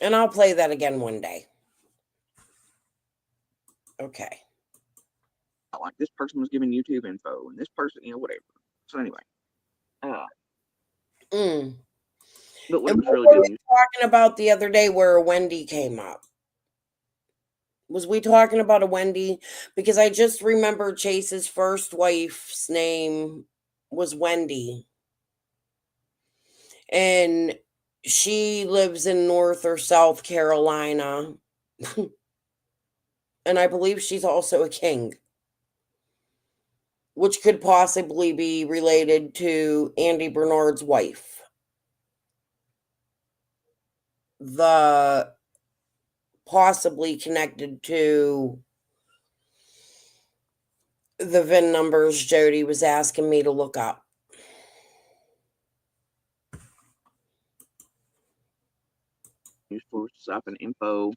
And I'll play that again one day. Okay. Like this person was giving YouTube info, and this person, whatever. So anyway, but what And was what really were good we talking about the other day where a Wendy came up? Was we talking about a Wendy? Because I just remember Chase's first wife's name was Wendy. And she lives in North or South Carolina. And I believe she's also a king. Which could possibly be related to Andy Bernard's wife. Possibly connected to the VIN numbers Jody was asking me to look up. used for stuff and info,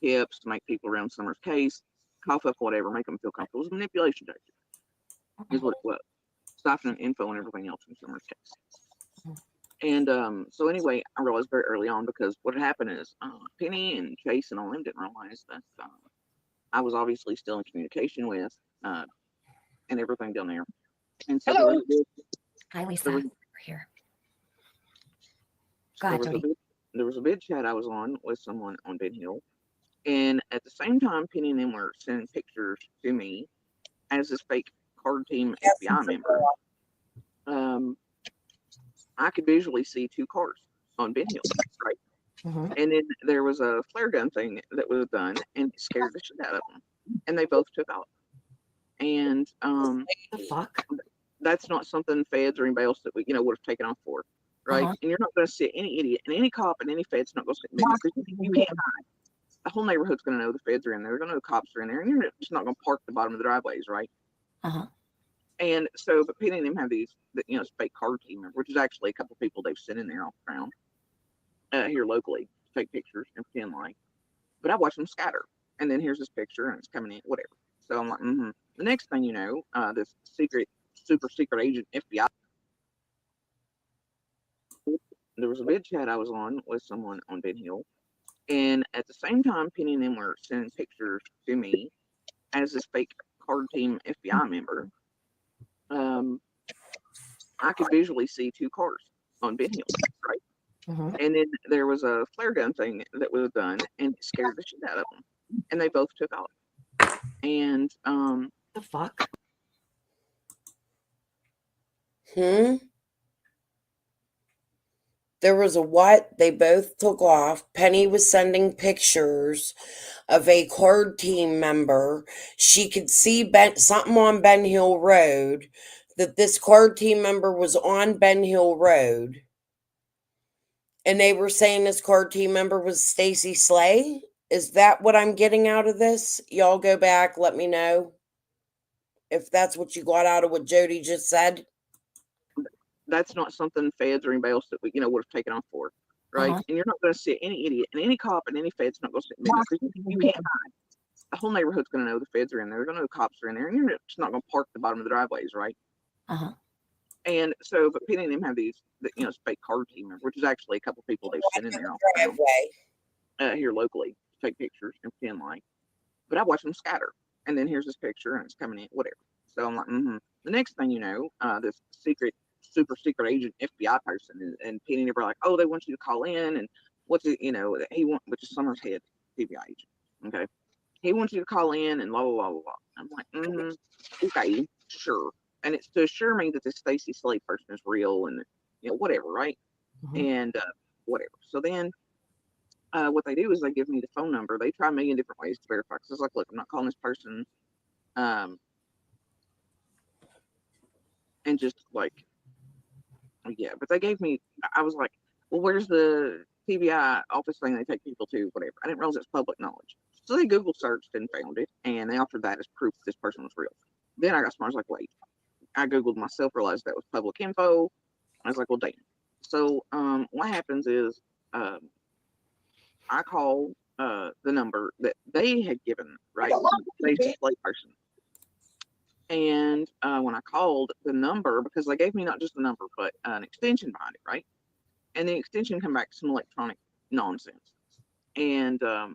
tips to make people around Summer's case, cough up whatever, make them feel comfortable. It was a manipulation tactic. Is what it was. Siphoning info and everything else in Summer's case. And so anyway, I realized very early on, because what had happened is Penny and Chase and all them didn't realize that I was obviously still in communication with and everything down there. And so Hello. Hi, Lisa. We're here. Go ahead, Jody. There was a vid chat I was on with someone on Ben Hill. And at the same time, Penny and them were sending pictures to me as this fake card team FBI member. I could visually see two cars on Ben Hill, right? Mm-hmm. And then there was a flare gun thing that was done, and it scared the shit out of them. And they both took off. And the fuck? That's not something feds or anybody else that would have taken off for, right? And you're not going to see any idiot and any cop and any fed's not going to see. You can't the whole neighborhood's going to know the feds are in there. They're going to know the cops are in there, and you're just not going to park at the bottom of the driveways, right? Uh-huh. And so, but Penny and them have these, you know, fake card team members, which is actually a couple of people they've sent in there off the ground here locally to take pictures and pretend like. But I watch them scatter, and then here's this picture, and it's coming in, whatever. So I'm like, mm-hmm. The next thing you know, this super secret agent FBI. There was a vid chat I was on with someone on Ben Hill, and at the same time, Penny and them were sending pictures to me as this fake card team FBI member. I could visually see two cars on Ben Hill, right? Mhm. And then there was a flare gun thing that was done, and it scared the shit out of them, and they both took off. And The fuck? There was a what? They both took off. Penny was sending pictures of a card team member. She could see something on Ben Hill Road, that this card team member was on Ben Hill Road. And they were saying this card team member was Stacy Slay. Is that what I'm getting out of this? Y'all go back, let me know if that's what you got out of what Jody just said. that's not something feds or anybody else that we, you know, would have taken off for, right? Uh-huh. And you're not going to see any idiot and any cop and any fed's not going to sit in there because you can't hide. The whole neighborhood's going to know the feds are in there. They're going to know the cops are in there, and you're just not going to park at the bottom of the driveways, right? Uh-huh. And so, but Penny and them have these, you know, fake card team members, which is actually a couple of people they've sent in there off the ground, here locally to take pictures and pretend like. But I watch them scatter, and then here's this picture, and it's coming in, whatever. So I'm like, mm-hmm. The next thing you know, this super secret agent FBI person, and Penny and them are like, oh, they want you to call in, and what's it, you know, which is Summer's head FBI agent, okay? He wants you to call in, and blah blah blah blah. Blah. I'm like, mm-hmm, okay, sure. And it's to assure me that this Stacy Slade person is real, and you know, whatever, right? Mhm. And whatever. So then what they do is they give me the phone number. They try a million different ways to verify. Because it's like, look, I'm not calling this person, and just like, yeah. But they gave me. I was like, well, where's the TBI office thing they take people to? Whatever. I didn't realize it's public knowledge. So they Google searched and found it, and they offered that as proof this person was real. Then I got smart. I was like, wait. I Googled myself, realized that was public info. I was like, well, damn. So what happens is I call the number that they had given, right? Stacy Slade person. And when I called the number, because they gave me not just the number, but an extension behind it, right? And the extension come back some electronic nonsense. And so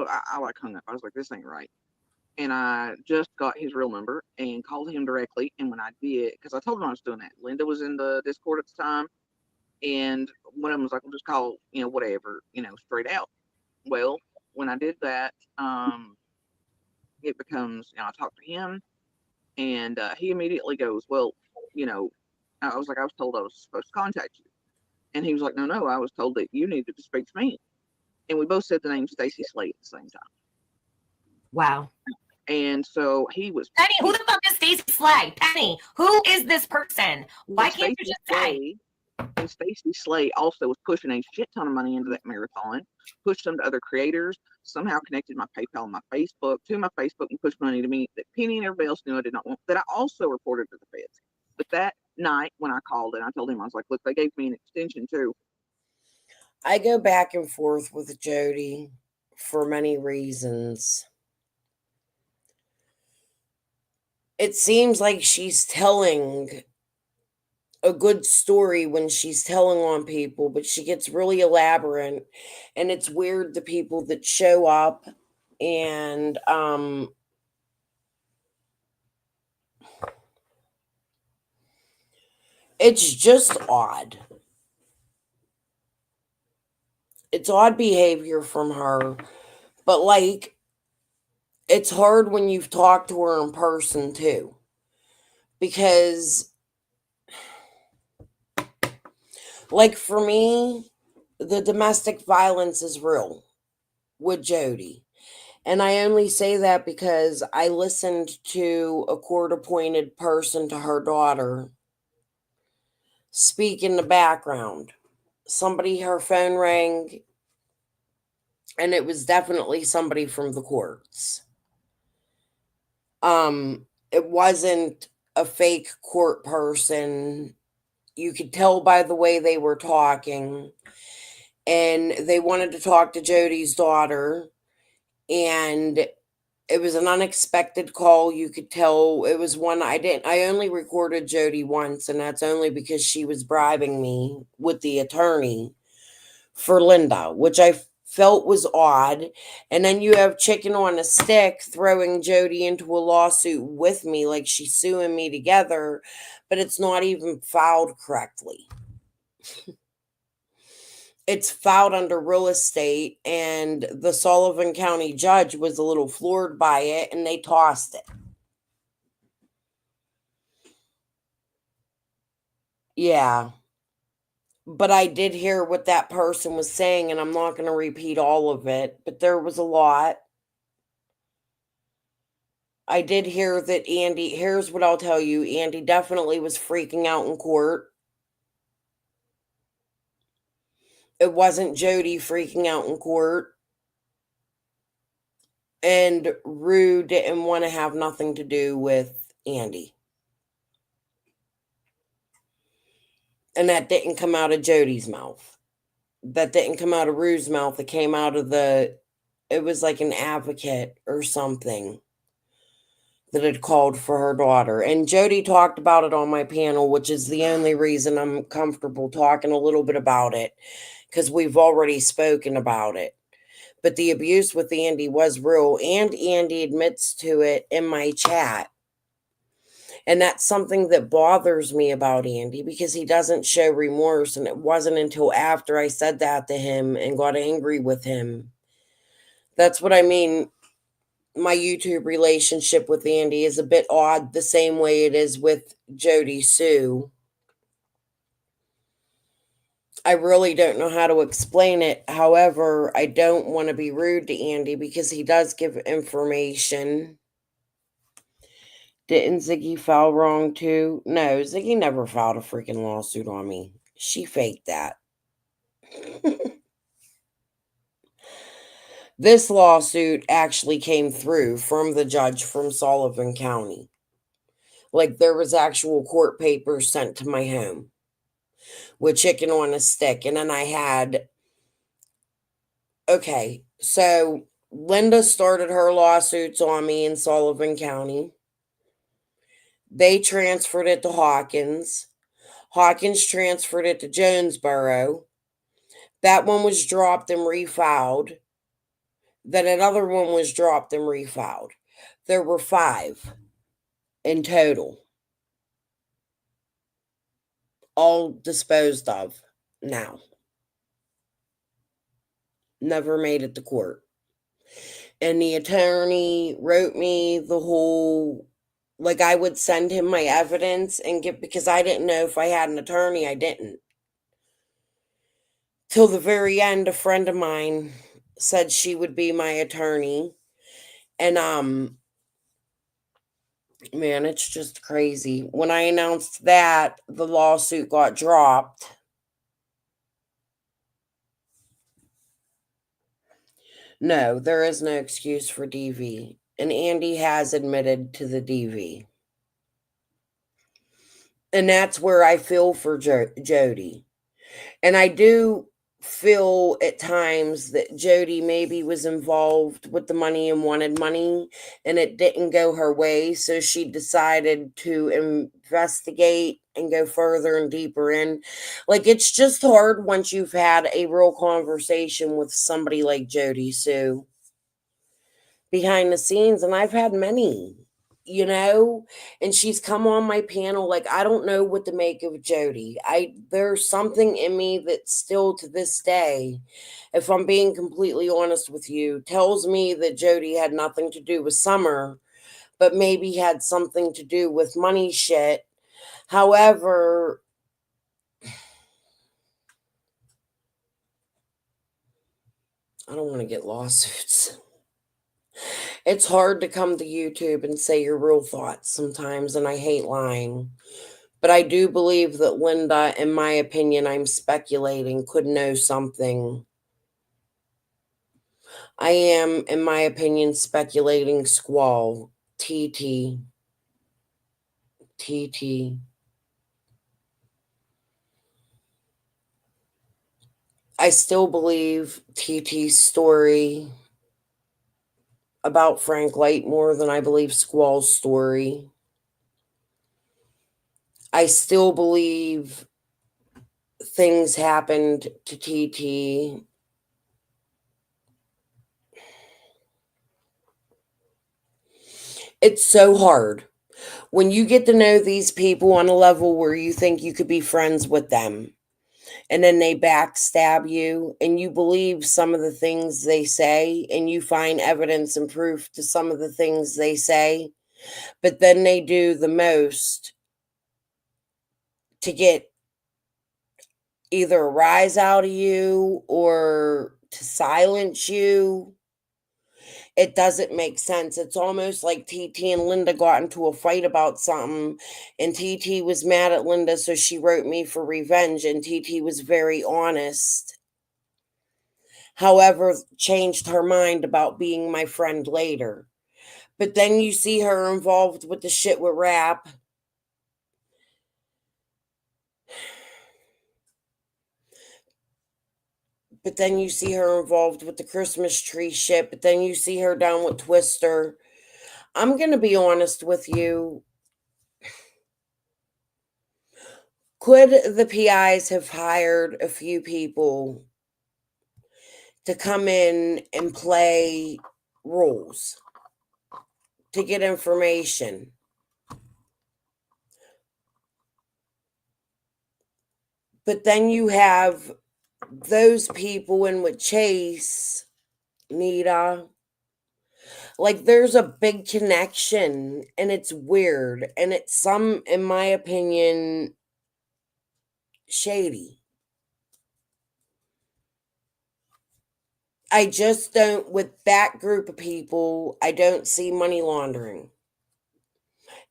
I like hung up. I was like, this ain't right. And I just got his real number and called him directly. And when I did, because I told him I was doing that, Linda was in the Discord at the time. And one of them was like, well, just call, you know, whatever, you know, straight out. Well, when I did that, it becomes, you know, I talked to him, and he immediately goes, well, you know, I was like, I was told I was supposed to contact you. And he was like, no, I was told that you needed to speak to me. And we both said the name Stacy Slade at the same time. Wow. And so he was. Penny, who the fuck is Stacy Slay? Penny, who is this person? Why can't you Stacy just say? And Stacy Slade also was pushing a shit ton of money into that marathon, pushed them to other creators, somehow connected my PayPal and my Facebook to my Facebook and pushed money to me that Penny and everybody else knew I did not want, that I also reported to the feds. But that night when I called and I told him, I was like, look, they gave me an extension too. I go back and forth with Jody for many reasons. It seems like she's telling a good story when she's telling on people, but she gets really elaborate, and it's weird the people that show up and it's just odd. It's odd behavior from her, but like, it's hard when you've talked to her in person too, because like for me, the domestic violence is real with Jody. And I only say that because I listened to a court-appointed person to her daughter speak in the background. Somebody, her phone rang, And it was definitely somebody from the courts. It wasn't a fake court person. You could tell by the way they were talking. And they wanted to talk to Jody's daughter. And it was an unexpected call. You could tell it was one I only recorded Jody once, and that's only because she was bribing me with the attorney for Linda, which I felt was odd. And then you have Chicken on a Stick throwing Jody into a lawsuit with me, like she's suing me together, but it's not even filed correctly. It's filed under real estate, and the Sullivan County judge was a little floored by it, and they tossed it. Yeah. But I did hear what that person was saying, and I'm not going to repeat all of it, but there was a lot. I did hear that Andy, here's what I'll tell you, Andy definitely was freaking out in court. It wasn't Jody freaking out in court. And Rue didn't want to have nothing to do with Andy. And that didn't come out of Jody's mouth. That didn't come out of Rue's mouth. It came out of it was like an advocate or something that had called for her daughter. And Jody talked about it on my panel, which is the only reason I'm comfortable talking a little bit about it, because we've already spoken about it. But the abuse with Andy was real, and Andy admits to it in my chat. And that's something that bothers me about Andy, because he doesn't show remorse. And it wasn't until after I said that to him and got angry with him. That's what I mean. My YouTube relationship with Andy is a bit odd, the same way it is with Jody Sue. I really don't know how to explain it. However, I don't want to be rude to Andy because he does give information. Didn't Ziggy file wrong too? No, Ziggy never filed a freaking lawsuit on me. She faked that. This lawsuit actually came through from the judge from Sullivan County. Like, there was actual court papers sent to my home with Chicken on a Stick. And then I had, okay, so Linda started her lawsuits on me in Sullivan County. They transferred it to Hawkins. Hawkins transferred it to Jonesboro. That one was dropped and refiled. Then another one was dropped and refiled. There were 5 in total. All disposed of now. Never made it to court. And the attorney wrote me the whole, like, I would send him my evidence and because I didn't know if I had an attorney. I didn't. Till the very end, a friend of mine said she would be my attorney. And, man, it's just crazy. When I announced that, the lawsuit got dropped. No, there is no excuse for DV. And Andy has admitted to the DV. And that's where I feel for Jody. And I do feel at times that Jody maybe was involved with the money and wanted money, and it didn't go her way. So she decided to investigate and go further and deeper in. Like, it's just hard once you've had a real conversation with somebody like Jody Sue behind the scenes. And I've had many, and she's come on my panel. Like, I don't know what to make of Jody. There's something in me that still to this day, if I'm being completely honest with you, tells me that Jody had nothing to do with Summer, but maybe had something to do with money shit. However, I don't want to get lawsuits. It's hard to come to YouTube and say your real thoughts sometimes, and I hate lying. But I do believe that Linda, in my opinion, I'm speculating, could know something I am, in my opinion, speculating Squall. TT. TT. I still believe TT's story about Frank Light more than I believe Squall's story. I still believe things happened to TT. It's so hard when you get to know these people on a level where you think you could be friends with them, and then they backstab you, and you believe some of the things they say, and you find evidence and proof to some of the things they say, but then they do the most to get either a rise out of you or to silence you. It doesn't make sense. It's almost like TT and Linda got into a fight about something, and TT was mad at Linda, so she wrote me for revenge, and TT was very honest. However, changed her mind about being my friend later. But then you see her involved with the shit with rap. But then you see her involved with the Christmas tree shit. But then you see her down with Twister. I'm going to be honest with you. Could the PIs have hired a few people to come in and play roles to get information? But then you have those people in with Chase, Nita. Like, there's a big connection, and it's weird, and it's some, in my opinion, shady. I just don't, with that group of people, I don't see money laundering.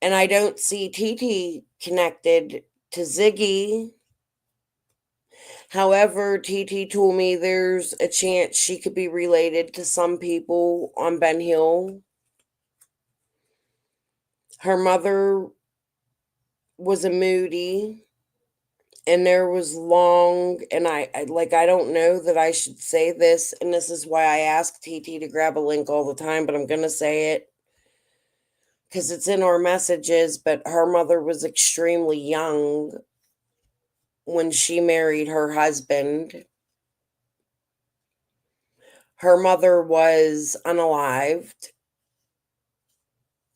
And I don't see TT connected to Ziggy. However, TT told me there's a chance she could be related to some people on Ben Hill. Her mother was a Moody, and there was long, and I don't know that I should say this, and this is why I ask TT to grab a link all the time, but I'm going to say it because it's in our messages. But her mother was extremely young when she married her husband. Her mother was unalived.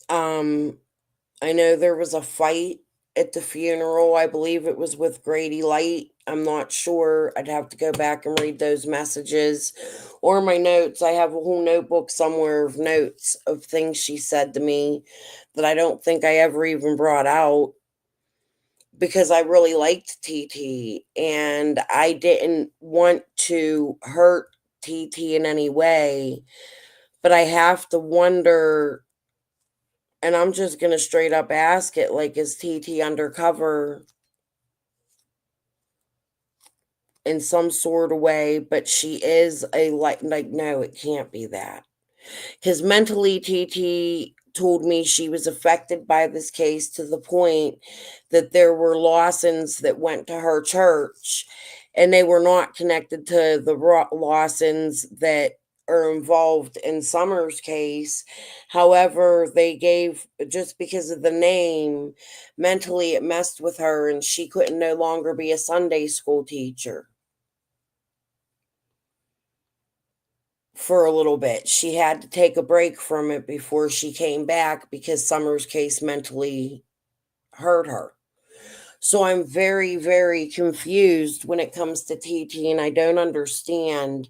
I know there was a fight at the funeral. I believe it was with Grady Light. I'm not sure. I'd have to go back and read those messages or my notes. I have a whole notebook somewhere of notes of things she said to me that I don't think I ever even brought out because I really liked TT and I didn't want to hurt TT in any way. But I have to wonder, and I'm just going to straight up ask it, like, is TT undercover in some sort of way? But she is like, no, it can't be that. Because mentally, TT told me she was affected by this case to the point that there were Lawsons that went to her church, and they were not connected to the Lawsons that are involved in Summer's case. However, they gave, just because of the name, mentally it messed with her, and she couldn't no longer be a Sunday school teacher. For a little bit. She had to take a break from it before she came back because Summer's case mentally hurt her. So I'm very, very confused when it comes to TT, and I don't understand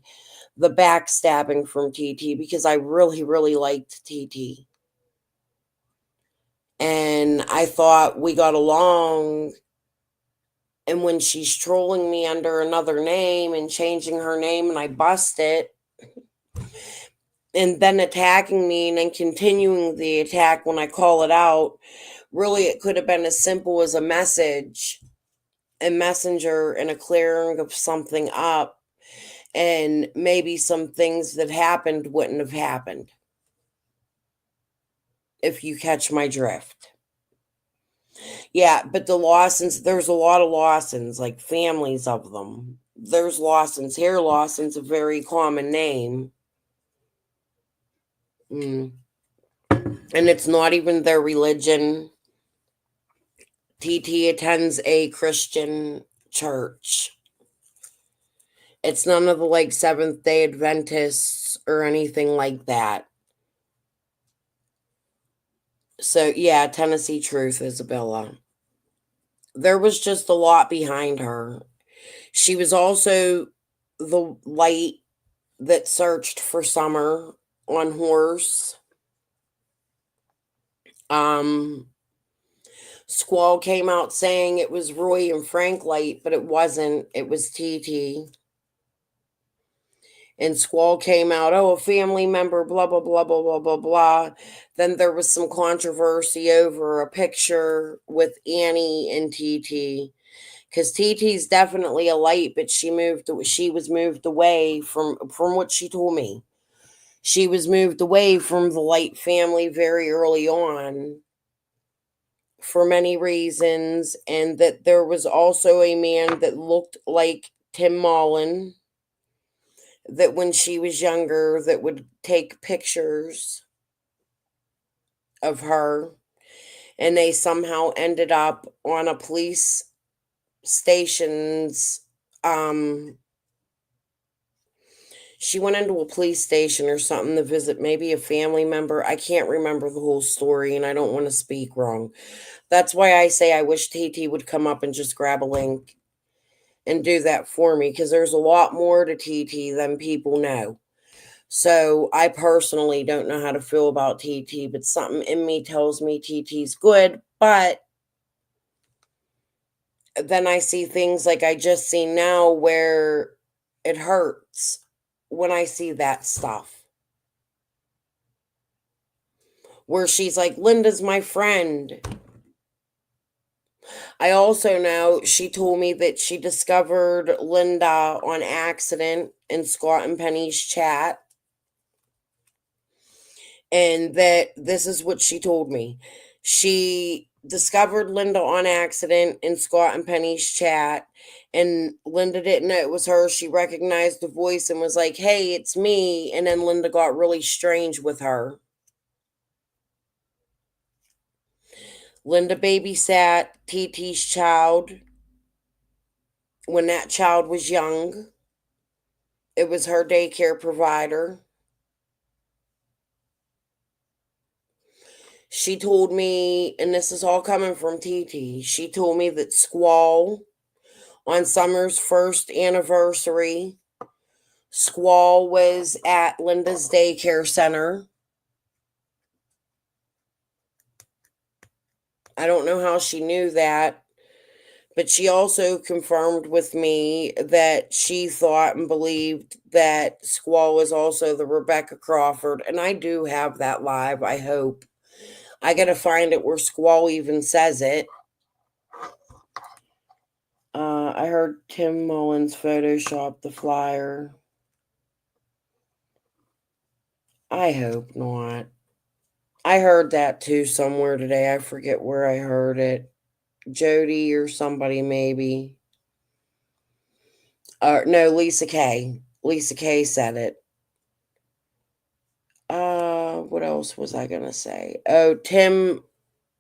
the backstabbing from TT because I really, really liked TT. And I thought we got along. And when she's trolling me under another name and changing her name, and I bust it, and then attacking me and then continuing the attack when I call it out, really it could have been as simple as a message, a messenger, and a clearing of something up. and maybe some things that happened wouldn't have happened, if you catch my drift. Yeah, but the Lawsons, there's a lot of Lawsons, like families of them. There's Lawsons here. Lawson's a very common name. And it's not even their religion. TT attends a Christian church. It's none of the like Seventh-day Adventists or anything like that. So yeah, Tennessee Truth, Isabella. There was just a lot behind her. She was also the light that searched for Summer on horse. Squall came out saying it was Roy and Frank Light, but it wasn't. It was TT. And Squall came out, oh, a family member, blah, blah, blah, blah, blah, blah, blah. Then there was some controversy over a picture with Annie and TT. Because TT's definitely a light, but she was moved away from what she told me. She was moved away from the Light family very early on for many reasons, and that there was also a man that looked like Tim Mullen that when she was younger that would take pictures of her, and they somehow ended up on a police station's she went into a police station or something to visit maybe a family member. I can't remember the whole story, and I don't want to speak wrong. That's why I say I wish TT would come up and just grab a link and do that for me, because there's a lot more to TT than people know. So I personally don't know how to feel about TT, but something in me tells me TT's good. But then I see things like I just see now where it hurts when I see that stuff. Where she's like, Linda's my friend. I also know she told me that she discovered Linda on accident in Scott and Penny's chat. And that this is what she told me. She discovered Linda on accident in Scott and Penny's chat, and Linda didn't know it was her. She recognized the voice and was like, hey, it's me. And then Linda got really strange with her. Linda babysat TT's child when that child was young. It was her daycare provider. She told me, and this is all coming from TT, she told me that Squall, on Summer's first anniversary, Squall was at Linda's daycare center. I don't know how she knew that, but she also confirmed with me that she thought and believed that Squall was also the Rebecca Crawford, and I do have that live, I hope. I gotta find it where Squall even says it. I heard Tim Mullins Photoshop the flyer. I hope not. I heard that too somewhere today. I forget where I heard it. Jody or somebody maybe. No, Lisa Kay. Lisa Kay said it. What else was I gonna say? Oh, Tim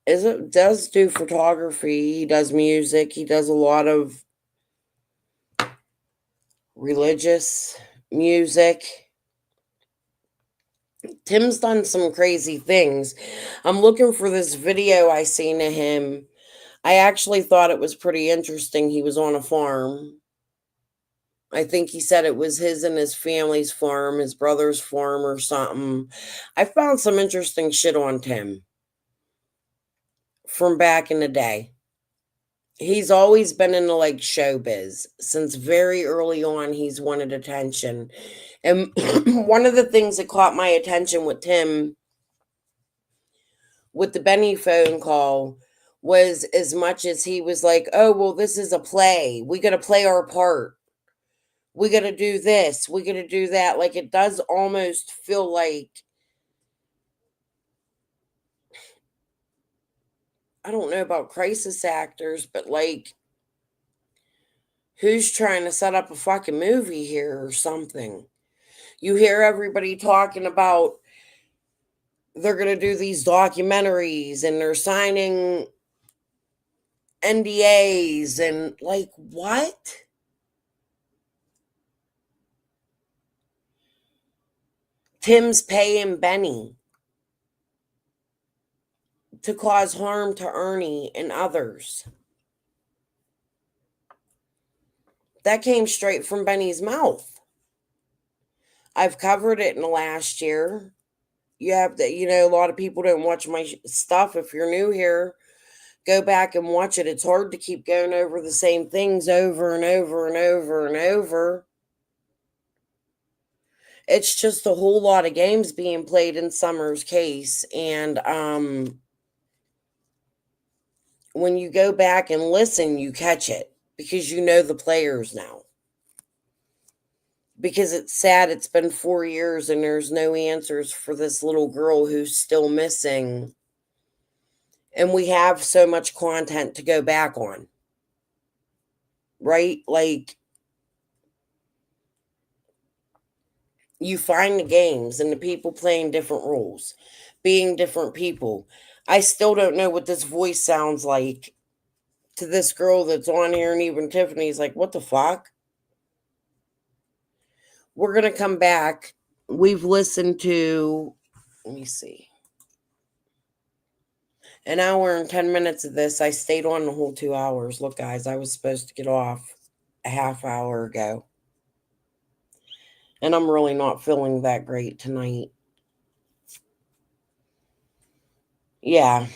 does do photography. He does music. He does a lot of religious music. Tim's done some crazy things. I'm looking for this video I seen of him. I actually thought it was pretty interesting. He was on a farm. I think he said it was his and his family's farm, his brother's farm or something. I found some interesting shit on Tim from back in the day. He's always been into like showbiz. Since very early on, he's wanted attention. And one of the things that caught my attention with Tim, with the Benny phone call, was as much as he was like, oh, well, this is a play. We got to play our part. We got to do this. We got to do that. Like, it does almost feel like, I don't know about crisis actors, but like, who's trying to set up a fucking movie here or something? You hear everybody talking about they're going to do these documentaries and they're signing NDAs and like, what? Tim's paying Benny to cause harm to Ernie and others. That came straight from Benny's mouth. I've covered it in the last year. You have to, a lot of people don't watch my stuff. If you're new here, go back and watch it. It's hard to keep going over the same things over and over and over and over. It's just a whole lot of games being played in Summer's case. And when you go back and listen, you catch it because you know the players now. Because it's sad, it's been 4 years and there's no answers for this little girl who's still missing. And we have so much content to go back on. Right? Like, you find the games and the people playing different roles, being different people. I still don't know what this voice sounds like to this girl that's on here, and even Tiffany's like, what the fuck? We're going to come back. We've listened to, let me see, an hour and 10 minutes of this. I stayed on the whole 2 hours. Look, guys, I was supposed to get off a half hour ago. And I'm really not feeling that great tonight. Yeah,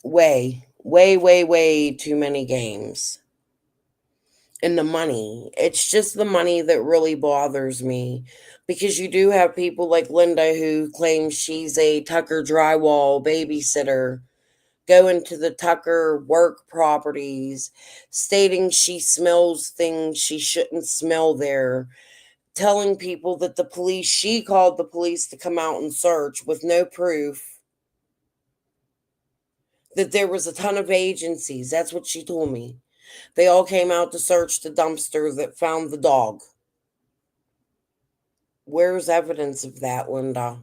way too many games. And the money. It's just the money that really bothers me. Because you do have people like Linda who claims she's a Tucker drywall babysitter, going to the Tucker work properties, stating she smells things she shouldn't smell there, telling people that she called the police to come out and search with no proof, that there was a ton of agencies. That's what she told me. They all came out to search the dumpster that found the dog. Where's evidence of that, Linda?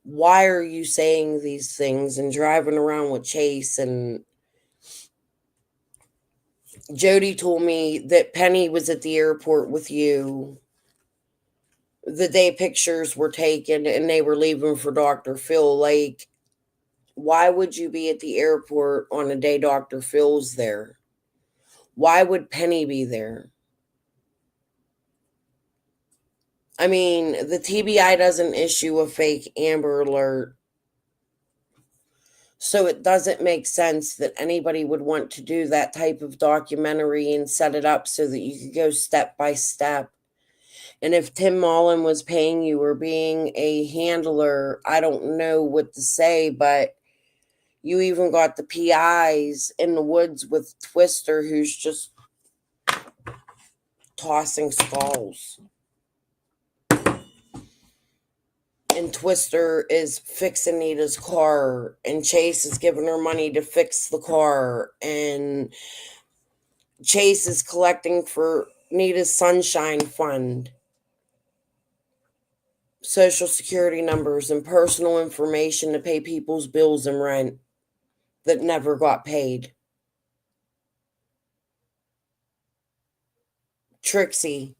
Why are you saying these things and driving around with Chase? And Jody told me that Penny was at the airport with you the day pictures were taken and they were leaving for Dr. Phil. Like, why would you be at the airport on a day Dr. Phil's there? Why would Penny be there? I mean, the TBI doesn't issue a fake Amber Alert. So it doesn't make sense that anybody would want to do that type of documentary and set it up so that you could go step by step. And if Tim Mullen was paying you or being a handler, I don't know what to say, but you even got the PIs in the woods with Twister, who's just tossing skulls. And Twister is fixing Nita's car, and Chase is giving her money to fix the car, and Chase is collecting for Nita's Sunshine Fund, social security numbers and personal information to pay people's bills and rent that never got paid. Trixie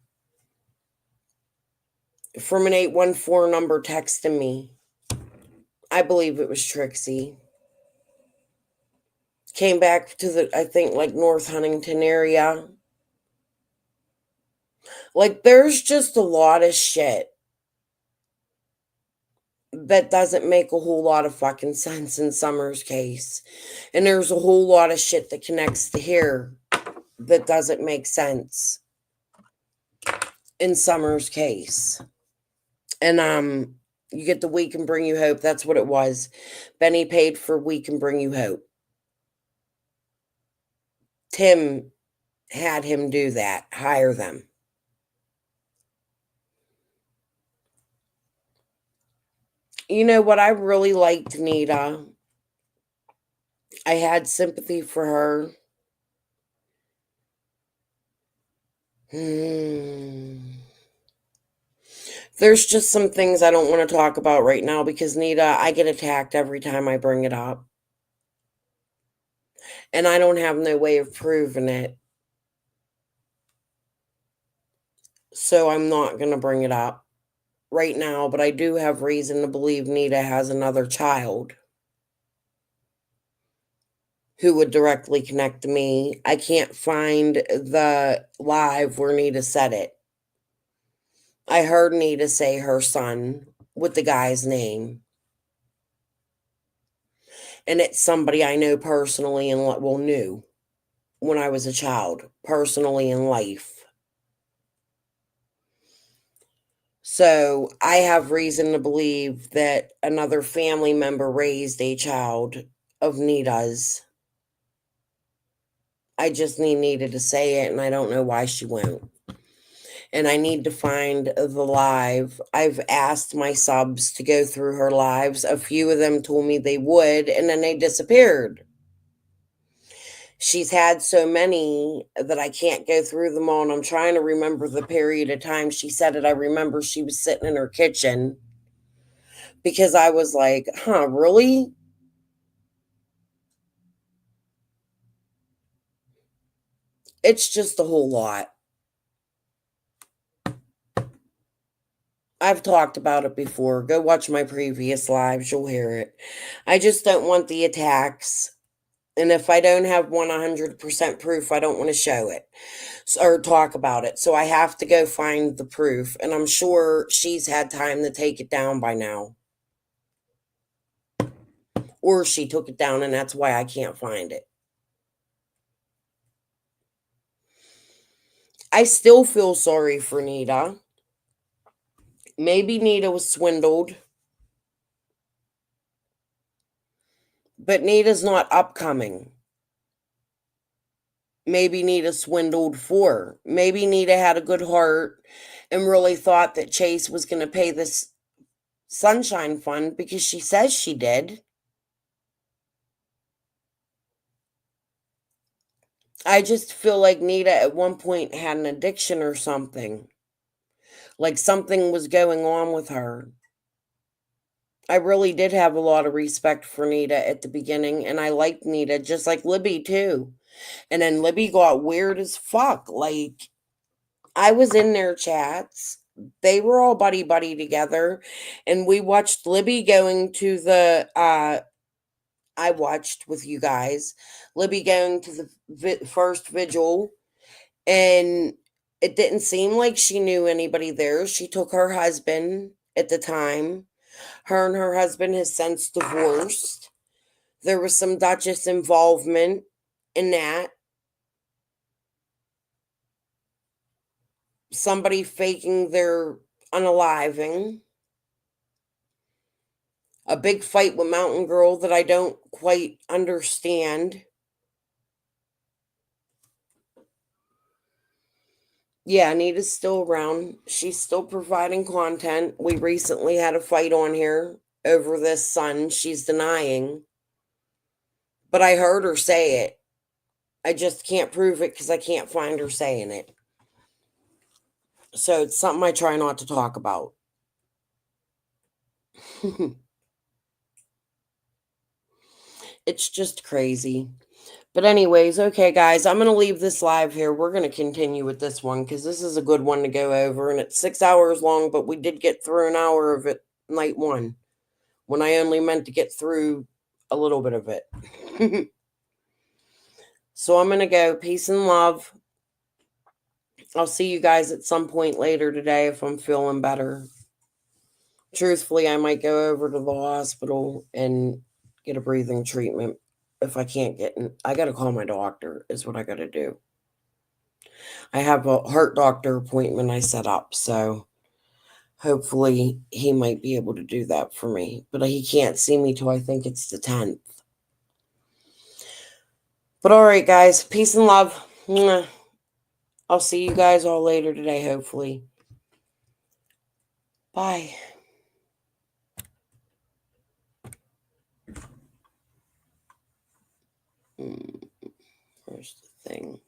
from an 814 number texting me. I believe it was Trixie. Came back to I think like North Huntington area. Like, there's just a lot of shit that doesn't make a whole lot of fucking sense in Summer's case. And there's a whole lot of shit that connects to here that doesn't make sense in Summer's case. And you get the We Can Bring You Hope. That's what it was. Benny paid for We Can Bring You Hope. Tim had him do that, hire them. You know what? I really liked Nita. I had sympathy for her. There's just some things I don't want to talk about right now because Nita, I get attacked every time I bring it up. And I don't have no way of proving it. So I'm not going to bring it up right now, but I do have reason to believe Nita has another child who would directly connect to me. I can't find the live where Nita said it. I heard Nita say her son with the guy's name. And it's somebody I know personally and knew when I was a child, personally in life. So I have reason to believe that another family member raised a child of Nita's. I just need Nita to say it, and I don't know why she won't. And I need to find the live. I've asked my subs to go through her lives. A few of them told me they would, and then they disappeared. She's had so many that I can't go through them all, and I'm trying to remember the period of time she said it. I remember she was sitting in her kitchen because I was like, huh, really? It's just a whole lot. I've talked about it before. Go watch my previous lives. You'll hear it. I just don't want the attacks. And if I don't have 100% proof, I don't want to show it or talk about it. So I have to go find the proof. And I'm sure she's had time to take it down by now. Or she took it down and that's why I can't find it. I still feel sorry for Nita. Maybe Nita was swindled. But Nita's not upcoming. Maybe Nita swindled for her. Maybe Nita had a good heart and really thought that Chase was going to pay this Sunshine Fund because she says she did. I just feel like Nita at one point had an addiction or something. Like something was going on with her. I really did have a lot of respect for Nita at the beginning, and I liked Nita, just like Libby too. And then Libby got weird as fuck. Like, I was in their chats. They were all buddy together, and we watched Libby going to the, I watched with you guys, Libby going to the first vigil, and it didn't seem like she knew anybody there. She took her husband at the time. Her and her husband has since divorced. There was some Duchess involvement in that. Somebody faking their unaliving. A big fight with Mountain Girl that I don't quite understand. Yeah, Anita's still around. She's still providing content. We recently had a fight on here over this son. She's denying. But I heard her say it. I just can't prove it because I can't find her saying it. So it's something I try not to talk about. It's just crazy. But anyways, okay, guys, I'm going to leave this live here. We're going to continue with this one because this is a good one to go over. And it's 6 hours long, but we did get through an hour of it night one when I only meant to get through a little bit of it. So I'm going to go. Peace and love. I'll see you guys at some point later today if I'm feeling better. Truthfully, I might go over to the hospital and get a breathing treatment. If I can't get in, I got to call my doctor is what I got to do. I have a heart doctor appointment I set up, so hopefully he might be able to do that for me. But he can't see me till I think it's the 10th. But all right, guys, peace and love. Mwah. I'll see you guys all later today, hopefully. Bye. Where's the thing?